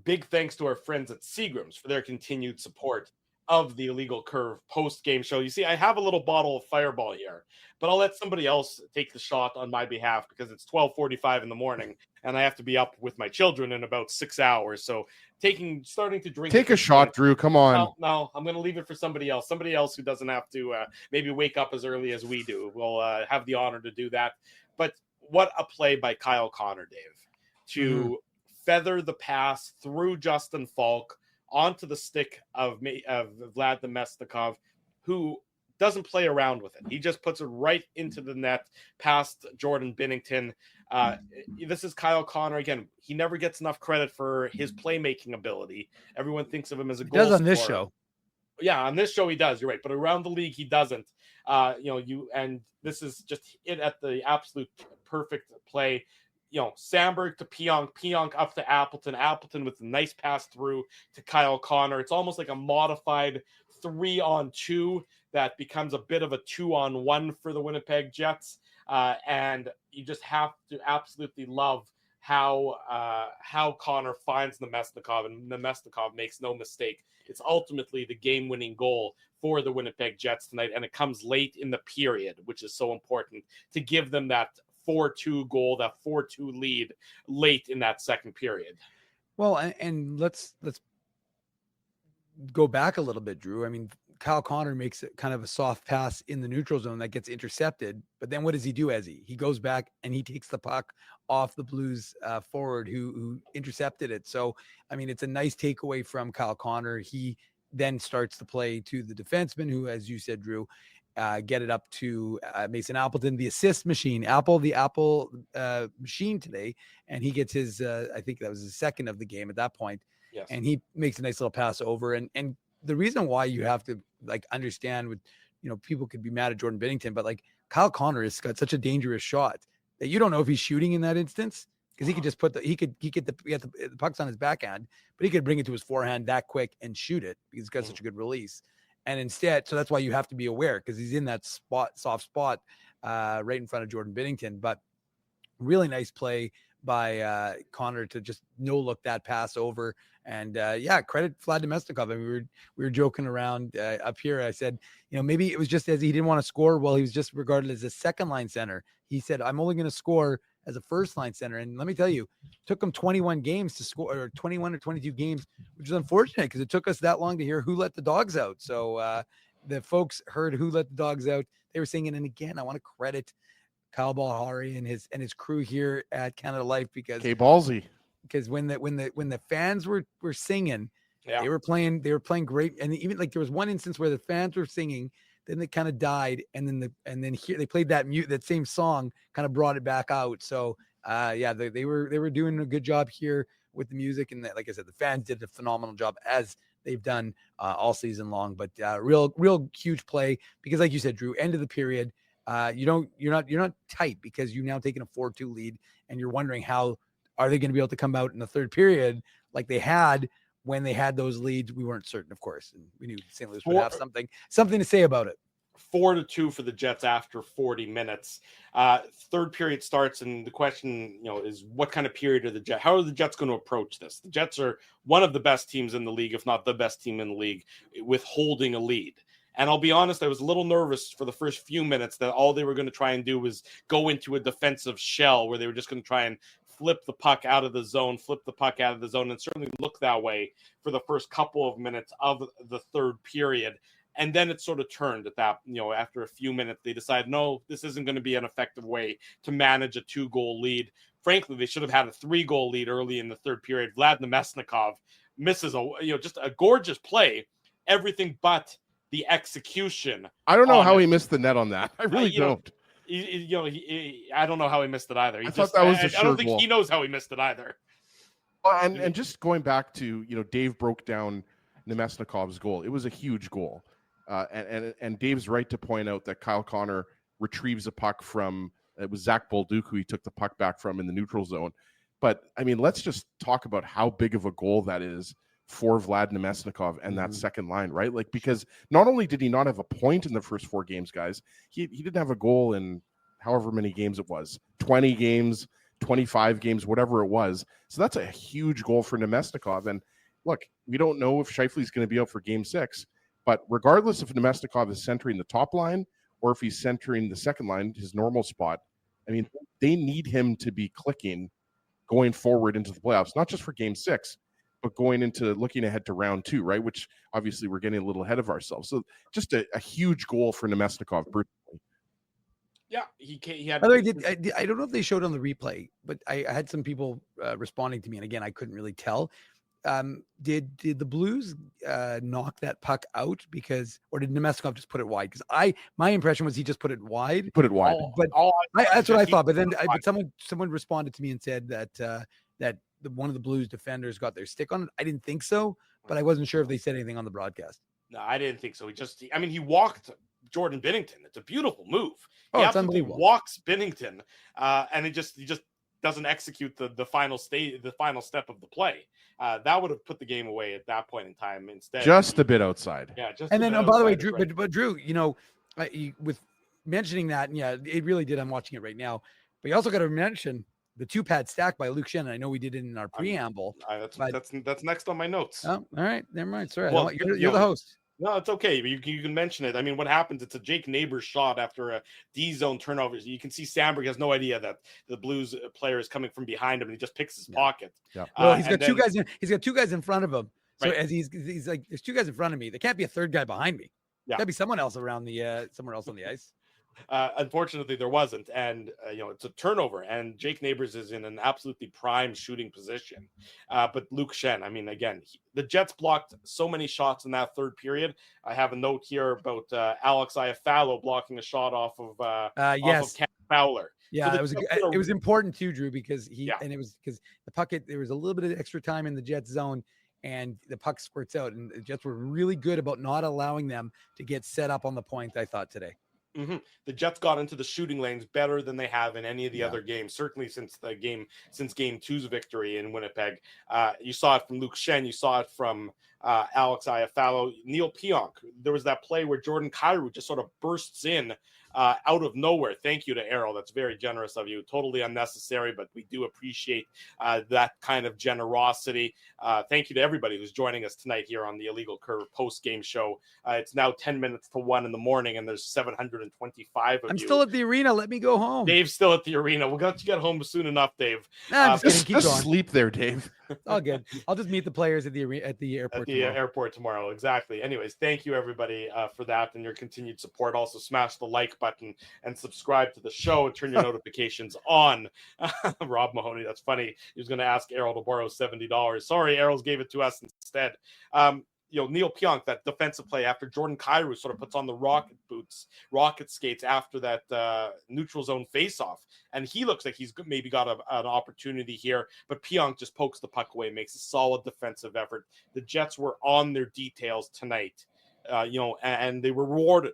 B: Big thanks to our friends at Seagram's for their continued support of the Illegal Curve post-game show. You see, I have a little bottle of Fireball here, but I'll let somebody else take the shot on my behalf because it's 12:45 in the morning and I have to be up with my children in about 6 hours. So starting to drink.
C: Take a shot, Drew. Come on.
B: No, I'm going to leave it for somebody else who doesn't have to maybe wake up as early as we do. We'll have the honor to do that. But what a play by Kyle Connor, Dave, to feather the pass through Justin Falk onto the stick of Vlad Nemesnikov, who doesn't play around with it. He just puts it right into the net past Jordan Binnington. This is Kyle Connor. Again, he never gets enough credit for his playmaking ability. Everyone thinks of him as a goal scorer.
D: He does on this show.
B: Yeah, on this show he does. You're right. But around the league, he doesn't. And this is just it at the absolute perfect play. Sandberg to Pionk up to Appleton with a nice pass through to Kyle Connor. It's almost like a modified 3-on-2 that becomes a bit of a 2-on-1 for the Winnipeg Jets. And you just have to absolutely love how Connor finds Nemesnikov, and Nemesnikov makes no mistake. It's ultimately the game-winning goal for the Winnipeg Jets tonight, and it comes late in the period, which is so important to give them that 4-2 goal, that 4-2 lead late in that second period.
D: Well, and let's go back a little bit, Drew. I mean, Kyle Connor makes it kind of a soft pass in the neutral zone that gets intercepted. But then what does he do, Ezzy? He goes back and he takes the puck off the Blues forward who intercepted it. So, I mean, it's a nice takeaway from Kyle Connor. He then starts the play to the defenseman who, as you said, Drew, get it up to Mason Appleton, the assist machine, the Apple machine today. And he gets his, I think that was his second of the game at that point.
B: Yes.
D: And he makes a nice little pass over. And the reason why you have to understand with, people could be mad at Jordan Binnington, but Kyle Connor has got such a dangerous shot that you don't know if he's shooting in that instance. Because he could just get the pucks on his backhand, but he could bring it to his forehand that quick and shoot it because he's got such a good release. And instead, so that's why you have to be aware because he's in that soft spot right in front of Jordan Binnington. But Really nice play by Connor to just no look that pass over. And credit Vlad Nemesnikov. I mean, we were joking around up here. I said, maybe it was just as he didn't want to score. Well, he was just regarded as a second line center. He said, I'm only going to score as a first line center. And let me tell you, it took him 21 games to score, or 21 or 22 games, which is unfortunate because it took us that long to hear Who Let the Dogs Out. So the folks heard Who Let the Dogs Out. They were singing. And again, I want to credit Kyle Balhari and his crew here at Canada Life because
C: ballsy.
D: Because when the fans were singing,
B: Yeah.
D: they were playing great. And even like there was one instance where the fans were singing, then they kind of died, and then here they played that same song, kind of brought it back out. So they were doing a good job here with the music, and like I said, the fans did a phenomenal job as they've done all season long. But real huge play because, like you said, Drew, end of the period. You're not tight because you've now taken a 4-2 lead, and you're wondering how are they going to be able to come out in the third period like they had when they had those leads. We weren't certain, of course, and we knew St. Louis would have something to say about it.
B: 4-2 for the Jets after 40 minutes. Third period starts, and the question, is what kind of period are the Jets? How are the Jets going to approach this? The Jets are one of the best teams in the league, if not the best team in the league, with holding a lead. And I'll be honest, I was a little nervous for the first few minutes that all they were going to try and do was go into a defensive shell where they were just going to try and flip the puck out of the zone, and certainly look that way for the first couple of minutes of the third period. And then it sort of turned at that, after a few minutes, they decided, no, this isn't going to be an effective way to manage a 2-goal lead. Frankly, they should have had a 3-goal lead early in the third period. Vlad Nemesnikov misses just a gorgeous play, everything but the execution.
C: I don't know how he missed the net on that. I really don't.
B: I don't know how he missed it either.
C: I thought that was a sure
B: I don't think
C: goal.
B: he knows how he missed it either.
C: Well, and just going back to, Dave broke down Nemesnikov's goal. It was a huge goal. And Dave's right to point out that Kyle Connor retrieves a puck from, it was Zach Bolduc who he took the puck back from in the neutral zone. But, I mean, let's just talk about how big of a goal that is for Vlad Nemesnikov and that second line, right? Like, because not only did he not have a point in the first 4 games, guys, he didn't have a goal in however many games it was, 20 games, 25 games, whatever it was. So that's a huge goal for Nemesnikov. And look, we don't know if Scheifele's going to be out for game 6, but regardless if Nemesnikov is centering the top line or if he's centering the second line, his normal spot, I mean, they need him to be clicking going forward into the playoffs, not just for game 6, but going into looking ahead to round 2, right? Which obviously we're getting a little ahead of ourselves. So just a huge goal for Nemesnikov personally.
B: Yeah, he had.
D: By the way, I don't know if they showed on the replay, but I had some people responding to me, and again, I couldn't really tell. Did the Blues knock that puck out or did Nemesnikov just put it wide? Because my impression was he just put it wide.
C: Put it wide.
D: That's what I thought. But then someone responded to me and said that one of the Blues defenders got their stick on it. I didn't think so, but I wasn't sure if they said anything on the broadcast.
B: No, I didn't think so. He walked Jordan Binnington. It's a beautiful move.
D: Oh,
B: he
D: it's unbelievable.
B: Walks Binnington, and he just doesn't execute the final step of the play. That would have put the game away at that point in time. Instead,
C: just a bit outside.
B: Yeah, just.
D: And then, by the way, Drew, but Drew, with mentioning that, yeah, it really did. I'm watching it right now, but you also got to mention the 2-pad stack by Luke Shannon. I know we did it in our preamble.
B: That's next on my notes.
D: Oh, all right, never mind. Sorry,
B: well,
D: you're the host.
B: No, it's okay. You can mention it. I mean, what happens? It's a Jake Neighbors shot after a D-zone turnover. You can see Sandberg has no idea that the Blues player is coming from behind him, and he just picks his pocket.
C: Yeah.
D: Well, he's got two guys. He's got 2 guys in front of him. So
B: Right.
D: as he's like, there's 2 guys in front of me. There can't be a third guy behind me.
B: Yeah.
D: Gotta be someone else around the somewhere else on the ice.
B: Unfortunately, there wasn't, and it's a turnover. And Jake Neighbors is in an absolutely prime shooting position. But Luke Shen, I mean, again, the Jets blocked so many shots in that third period. I have a note here about Alex Iafallo blocking a shot off of Cam Fowler.
D: Yeah,
B: so
D: it was important too, Drew, because and it was because the puck, there was a little bit of extra time in the Jets zone, and the puck squirts out, and the Jets were really good about not allowing them to get set up on the point, I thought, today.
B: Mm-hmm. The Jets got into the shooting lanes better than they have in any of the other games, certainly since game 2's victory in Winnipeg. You saw it from Luke Shen. You saw it from Alex Iafallo, Neil Pionk. There was that play where Jordan Kyrou just sort of bursts in out of nowhere. Thank you to Errol. That's very generous of you. Totally unnecessary, but we do appreciate that kind of generosity. Thank you to everybody who's joining us tonight here on the Illegal Curve post-game show. It's now 10 minutes to 1 in the morning, and there's 725 of you.
D: I'm still at the arena. Let me go home.
B: Dave's still at the arena. We'll get you get home soon enough, Dave.
D: Nah, I'm just kidding. Keep going.
C: Sleep there, Dave.
D: All good. I'll just meet the players at the airport tomorrow.
B: Airport tomorrow. Exactly. Anyways, thank you everybody for that and your continued support. Also, smash the like button and subscribe to the show and turn your notifications on. Rob Mahoney, that's funny. He was going to ask Errol to borrow $70. Sorry, Errol's gave it to us instead. Neil Pionk, that defensive play after Jordan Kyrou sort of puts on the rocket skates after that neutral zone faceoff. And he looks like he's maybe got an opportunity here, but Pionk just pokes the puck away, makes a solid defensive effort. The Jets were on their details tonight, and they were rewarded.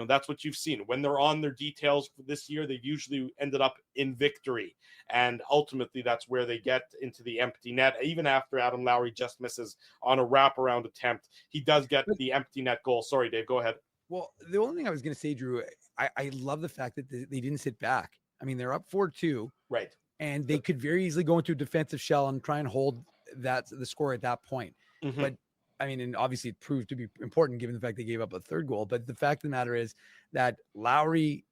B: That's what you've seen. When they're on their details for this year, they've usually ended up in victory. And ultimately, that's where they get into the empty net. Even after Adam Lowry just misses on a wraparound attempt, he does get the empty net goal. Sorry, Dave, go ahead.
D: Well, the only thing I was going to say, Drew, I love the fact that they didn't sit back. I mean, they're up 4-2.
B: Right.
D: And they could very easily go into a defensive shell and try and hold the score at that point.
B: Mm-hmm.
D: But I mean, and obviously it proved to be important given the fact they gave up a third goal. But the fact of the matter is that Lowry,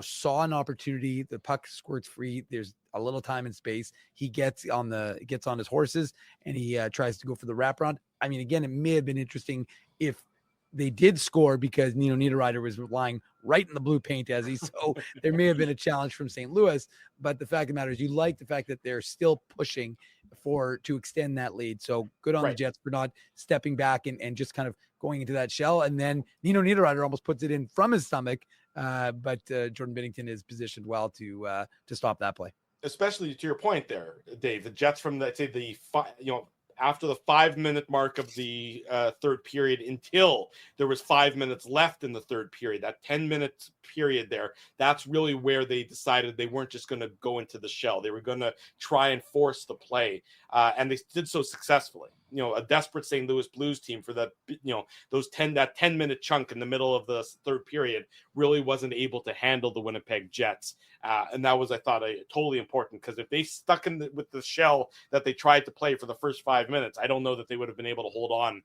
D: saw an opportunity. The puck squirts free. There's a little time and space. He gets on his horses and he tries to go for the wraparound. I mean, again, it may have been interesting if they did score because Nino Niederreiter was lying right in the blue paint as so there may have been a challenge from St. Louis. But the fact of the matter is you like the fact that they're still pushing to extend that lead. So good on the Jets for not stepping back and just kind of going into that shell. And then Nino Niederreiter almost puts it in from his stomach. But Jordan Binnington is positioned well to stop that play.
B: Especially to your point there, Dave, the Jets from after the 5-minute mark of the third period until there was 5 minutes left in the third period, that 10-minute period there, that's really where they decided they weren't just going to go into the shell. They were going to try and force the play. And they did so successfully. A desperate St. Louis Blues team for that, that 10-minute chunk in the middle of the third period really wasn't able to handle the Winnipeg Jets. And that was, I thought, totally important because if they stuck with the shell that they tried to play for the first 5 minutes, I don't know that they would have been able to hold on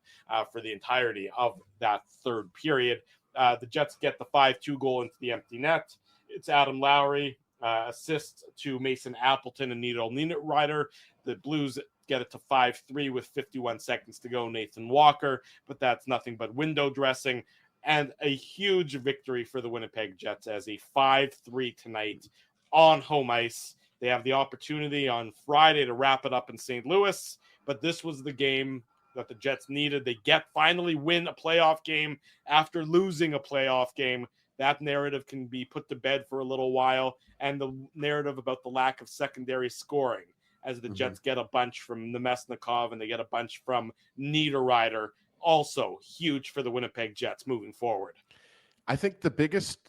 B: for the entirety of that third period. The Jets get the 5-2 goal into the empty net. It's Adam Lowry, assist to Mason Appleton and Nino Niederreiter. The Blues get it to 5-3 with 51 seconds to go. Nathan Walker, but that's nothing but window dressing. And a huge victory for the Winnipeg Jets as a 5-3 tonight on home ice. They have the opportunity on Friday to wrap it up in St. Louis, but this was the game that the Jets needed. They finally win a playoff game after losing a playoff game. That narrative can be put to bed for a little while, and the narrative about the lack of secondary scoring as the Jets get a bunch from Nemesnikov and they get a bunch from Niederreiter. Also huge for the Winnipeg Jets moving forward.
C: I think the biggest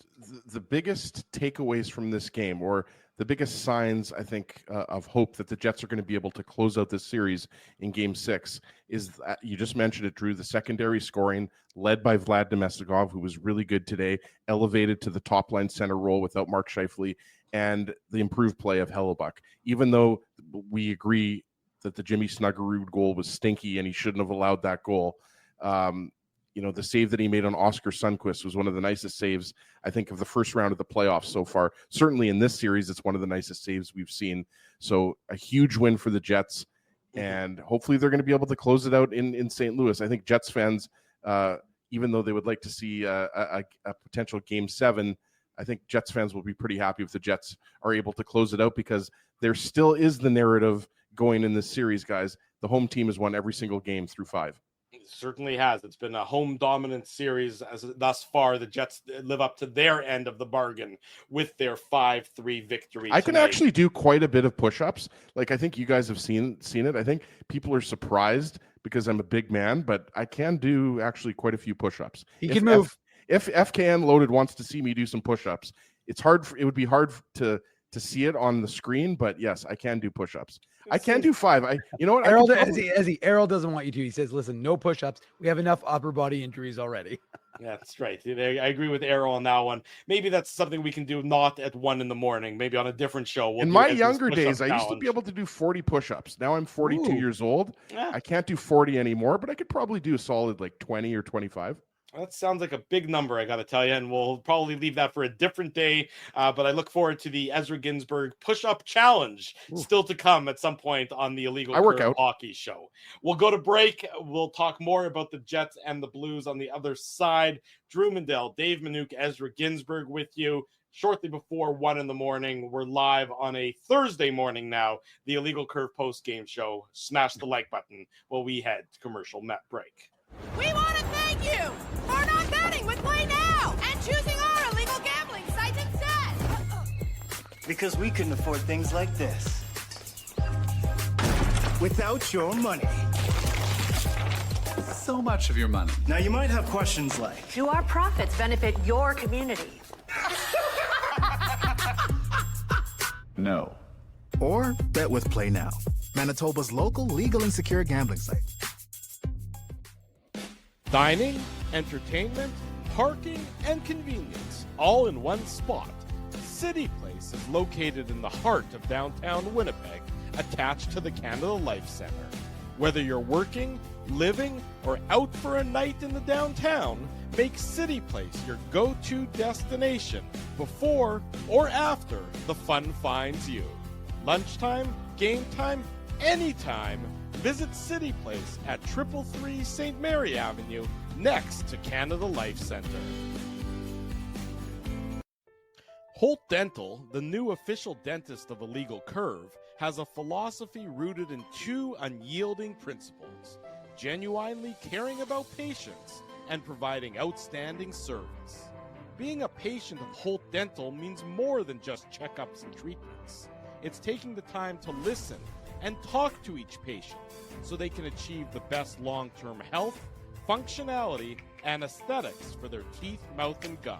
C: takeaways from this game, or the biggest signs, I think, of hope that the Jets are going to be able to close out this series in Game 6 is, you just mentioned it, Drew, the secondary scoring led by Vlad Nemesnikov, who was really good today, elevated to the top-line center role without Mark Scheifele, and the improved play of Hellebuck. Even though we agree that the Jimmy Snuggerud goal was stinky and he shouldn't have allowed that goal, the save that he made on Oscar Sundqvist was one of the nicest saves, I think, of the first round of the playoffs so far. Certainly in this series, it's one of the nicest saves we've seen. So a huge win for the Jets, and hopefully they're going to be able to close it out in St. Louis. I think Jets fans, even though they would like to see a potential Game 7, I think Jets fans will be pretty happy if the Jets are able to close it out, because there still is the narrative going in this series, guys. The home team has won every single game through 5.
B: It certainly has. It's been a home dominant series thus far. The Jets live up to their end of the bargain with their 5-3 victory.
C: I can actually do quite a bit of push-ups. Like, I think you guys have seen it. I think people are surprised because I'm a big man, but I can do actually quite a few push-ups.
D: He can move.
C: If FKN Loaded wants to see me do some push-ups, it would be hard to to see it on the screen, but yes, I can do push-ups. I can do 5. You know what?
D: Errol, Errol doesn't want you to. He says, listen, no push-ups. We have enough upper body injuries already.
B: That's right. I agree with Errol on that one. Maybe that's something we can do not at 1 a.m, maybe on a different show.
C: In my younger days, I used to be able to do 40 push-ups. Now I'm 42 years old.
B: Yeah.
C: I can't do 40 anymore, but I could probably do a solid like 20 or 25.
B: That sounds like a big number, I got to tell you, and we'll probably leave that for a different day. But I look forward to the Ezra Ginsburg push-up challenge still to come at some point on the Illegal Curve Hockey Show. We'll go to break. We'll talk more about the Jets and the Blues on the other side. Drew Mandel, Dave Minuk, Ezra Ginsburg with you. Shortly before 1 a.m, we're live on a Thursday morning now, the Illegal Curve post-game show. Smash the like button while we head to commercial break.
P: We want to thank you for not betting with Play Now and choosing our illegal gambling sites instead.
Q: Because we couldn't afford things like this without your money.
R: So much of your money.
Q: Now you might have questions like,
S: do our profits benefit your community?
R: No.
Q: Or bet with Play Now, Manitoba's local legal and secure gambling site.
B: Dining, entertainment, parking, and convenience, all in one spot. City Place is located in the heart of downtown Winnipeg, attached to the Canada Life Centre. Whether you're working, living, or out for a night in the downtown, make City Place your go-to destination before or after the fun finds you. Lunchtime, game time, anytime. Visit City Place at 333 St. Mary Avenue, next to Canada Life Centre. Holt Dental, the new official dentist of Illegal Curve, has a philosophy rooted in 2 unyielding principles: genuinely caring about patients and providing outstanding service. Being a patient of Holt Dental means more than just checkups and treatments. It's taking the time to listen and talk to each patient so they can achieve the best long-term health, functionality, and aesthetics for their teeth, mouth, and gums.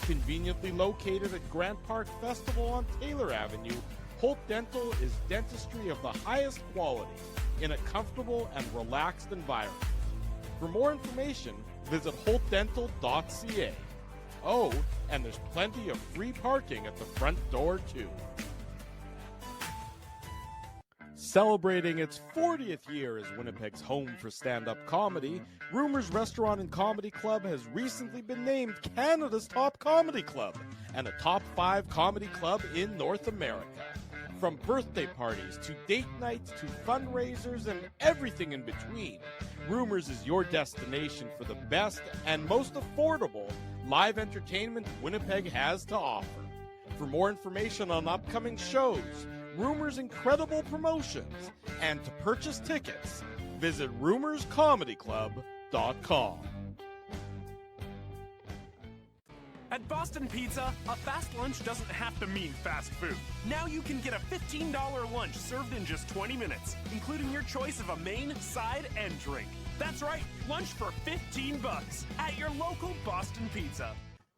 B: Conveniently located at Grant Park Festival on Taylor Avenue, Holt Dental is dentistry of the highest quality in a comfortable and relaxed environment. For more information, visit holtdental.ca. Oh, and there's plenty of free parking at the front door, too. Celebrating its 40th year as Winnipeg's home for stand-up comedy, Rumors Restaurant and Comedy Club has recently been named Canada's top comedy club and a top 5 comedy club in North America. From birthday parties to date nights to fundraisers and everything in between, Rumors is your destination for the best and most affordable live entertainment Winnipeg has to offer. For more information on upcoming shows, Rumors' incredible promotions, and to purchase tickets, visit rumorscomedyclub.com.
T: At Boston Pizza, a fast lunch doesn't have to mean fast food. Now you can get a $15 lunch served in just 20 minutes, including your choice of a main, side, and drink. That's right, lunch for $15 at your local Boston Pizza.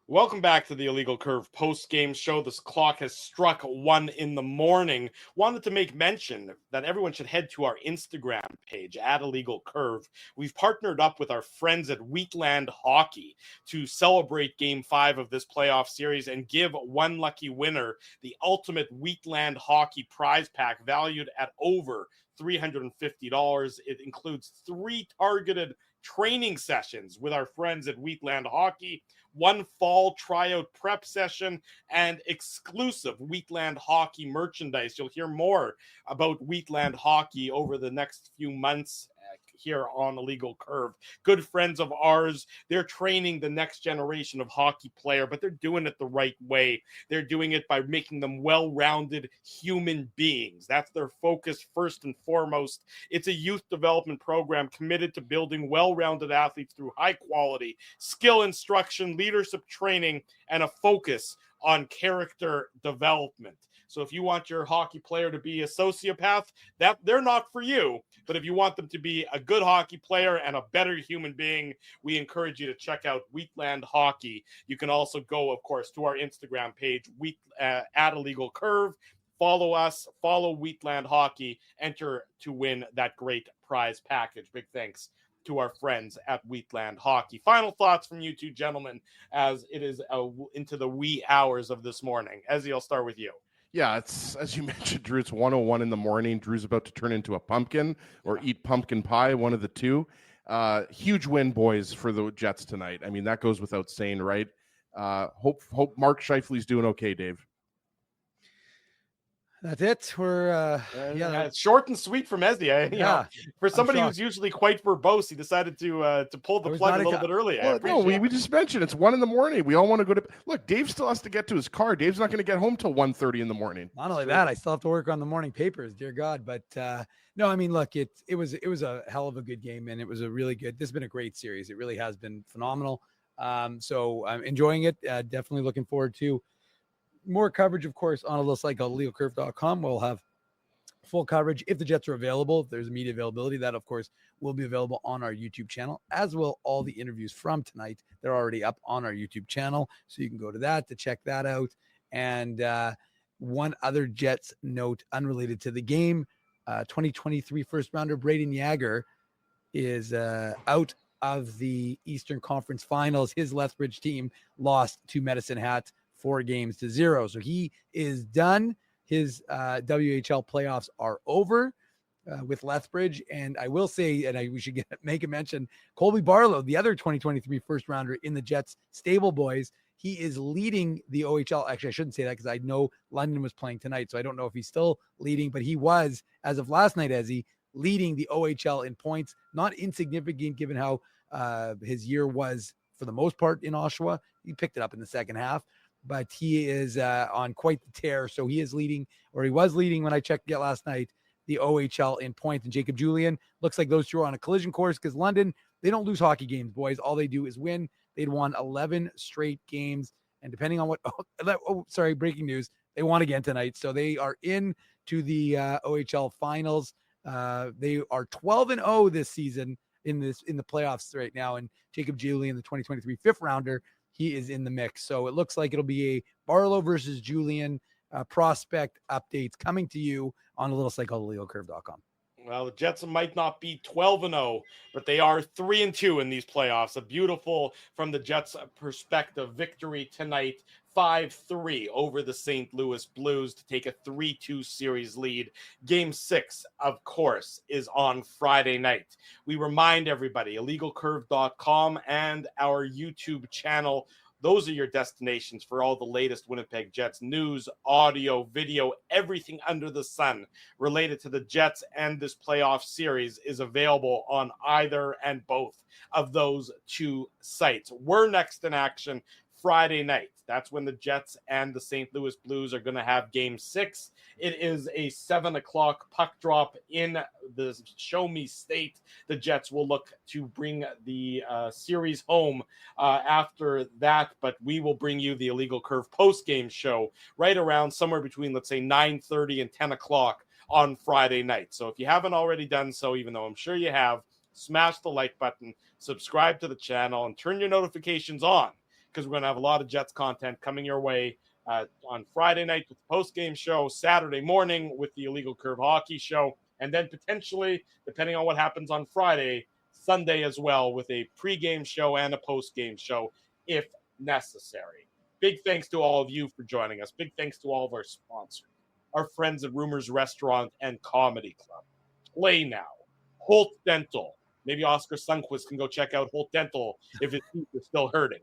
B: Welcome back to the Illegal Curve post-game show. This clock has struck 1 a.m. Wanted to make mention that everyone should head to our Instagram page at Illegal Curve. We've partnered up with our friends at Wheatland Hockey to celebrate Game 5 of this playoff series and give one lucky winner the ultimate Wheatland Hockey prize pack valued at over $350. It includes 3 targeted training sessions with our friends at Wheatland Hockey, 1 fall tryout prep session, and exclusive Wheatland Hockey merchandise. You'll hear more about Wheatland Hockey over the next few months here on Illegal Curve. Good friends of ours. They're training the next generation of hockey player, but they're doing it the right way. They're doing it by making them well-rounded human beings. That's their focus first and foremost. It's a youth development program committed to building well-rounded athletes through high quality skill instruction, leadership training, and a focus on character development. So if you want your hockey player to be a sociopath, that they're not for you. But if you want them to be a good hockey player and a better human being, we encourage you to check out Wheatland Hockey. You can also go, of course, to our Instagram page, at Illegal Curve. Follow us, follow Wheatland Hockey, enter to win that great prize package. Big thanks to our friends at Wheatland Hockey. Final thoughts from you two gentlemen as it is into the wee hours of this morning. Ezzy, I'll start with you.
C: Yeah, it's as you mentioned, Drew, it's 1:01 in the morning. Drew's about to turn into a pumpkin or eat pumpkin pie, one of the two. Huge win, boys, for the Jets tonight. I mean, that goes without saying, right? Hope Mark Scheifele's doing okay, Dave.
D: That's it. We're
B: It's short and sweet from Ezzy. You know, for somebody who's usually quite verbose, he decided to pull the plug a little bit early.
C: Well, no, we just mentioned it's 1 a.m. We all want to go to look. Dave still has to get to his car. Dave's not going to get home till 1:30 in the morning.
D: Not only that, I still have to work on the morning papers. Dear God, but no, I mean, look, it was a hell of a good game, and it was a really good. This has been a great series. It really has been phenomenal. So I'm enjoying it. Definitely looking forward to more coverage, of course, on a little site called legalcurve.com. We'll have full coverage if the Jets are available. If there's media availability, that, of course, will be available on our YouTube channel, as will all the interviews from tonight. They're already up on our YouTube channel, so you can go to that to check that out. And one other Jets note unrelated to the game, 2023 first-rounder Braden Yager is out of the Eastern Conference Finals. His Lethbridge team lost to Medicine Hat 4-0. So he is done. His WHL playoffs are over with Lethbridge. And I will say, and we should make a mention, Colby Barlow, the other 2023 first rounder in the Jets stable boys, he is leading the OHL. Actually, I shouldn't say that because I know London was playing tonight. So I don't know if he's still leading, but he was, as of last night, leading the OHL in points. Not insignificant given how his year was for the most part in Oshawa. He picked it up in the second half. But he is on quite the tear. So he is leading, or he was leading when I checked it last night, the OHL in points. And Jacob Julian, looks like those two are on a collision course because London, they don't lose hockey games, boys. All they do is win. They'd won 11 straight games. And depending on breaking news, they won again tonight. So they are in to the OHL finals. They are 12-0 this season in the playoffs right now. And Jacob Julian, the 2023 fifth rounder, he is in the mix. So it looks like it'll be a Barlow versus Julian prospect updates coming to you on a little site called legalcurve.com.
B: Well, the Jets might not be 12-0, but they are 3-2 in these playoffs. A beautiful, from the Jets' perspective, victory tonight, 5-3 over the St. Louis Blues to take a 3-2 series lead. Game 6, of course, is on Friday night. We remind everybody, illegalcurve.com and our YouTube channel, those are your destinations for all the latest Winnipeg Jets news, audio, video, everything under the sun related to the Jets and this playoff series is available on either and both of those two sites. We're next in action Friday night. That's when the Jets and the St. Louis Blues are going to have Game 6. It is a 7 o'clock puck drop in the Show Me State. The Jets will look to bring the series home after that, but we will bring you the Illegal Curve post-game show right around somewhere between, let's say, 9:30 and 10 o'clock on Friday night. So if you haven't already done so, even though I'm sure you have, smash the like button, subscribe to the channel, and turn your notifications on, because we're going to have a lot of Jets content coming your way on Friday night with the post-game show, Saturday morning with the Illegal Curve Hockey Show, and then potentially, depending on what happens on Friday, Sunday as well with a pre-game show and a post-game show if necessary. Big thanks to all of you for joining us. Big thanks to all of our sponsors, our friends at Rumors Restaurant and Comedy Club, Play Now, Holt Dental. Maybe Oscar Sundquist can go check out Holt Dental if his teeth are still hurting.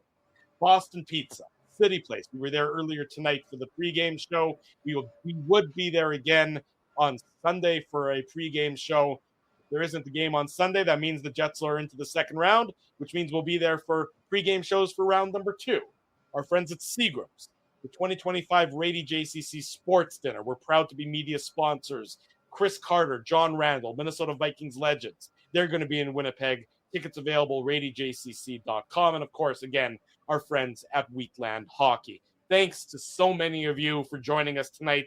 B: Boston Pizza, City Place. We were there earlier tonight for the pregame show. We would be there again on Sunday for a pregame show. If there isn't a game on Sunday, that means the Jets are into the second round, which means we'll be there for pregame shows for round number 2. Our friends at Seagram's, the 2025 Rady JCC Sports Dinner. We're proud to be media sponsors. Chris Carter, John Randall, Minnesota Vikings legends. They're going to be in Winnipeg. Tickets available, radyjcc.com. And, of course, again, our friends at Wheatland Hockey. Thanks to so many of you for joining us tonight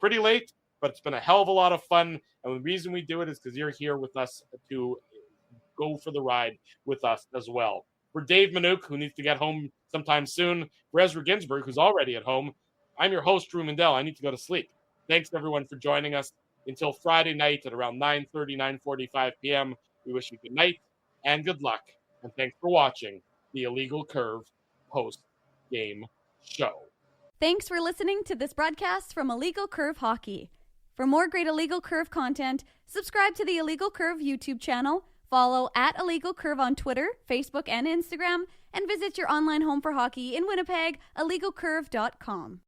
B: pretty late, but it's been a hell of a lot of fun. And the reason we do it is because you're here with us to go for the ride with us as well. For Dave Manouk, who needs to get home sometime soon, for Ezra Ginsburg, who's already at home, I'm your host, Drew Mandel. I need to go to sleep. Thanks, everyone, for joining us. Until Friday night at around 9:30, 9:45 p.m., we wish you good night and good luck. And thanks for watching the Illegal Curve post-game show.
A: Thanks for listening to this broadcast from Illegal Curve Hockey. For more great Illegal Curve content, subscribe to the Illegal Curve YouTube channel, follow at Illegal Curve on Twitter, Facebook, and Instagram, and visit your online home for hockey in Winnipeg, illegalcurve.com.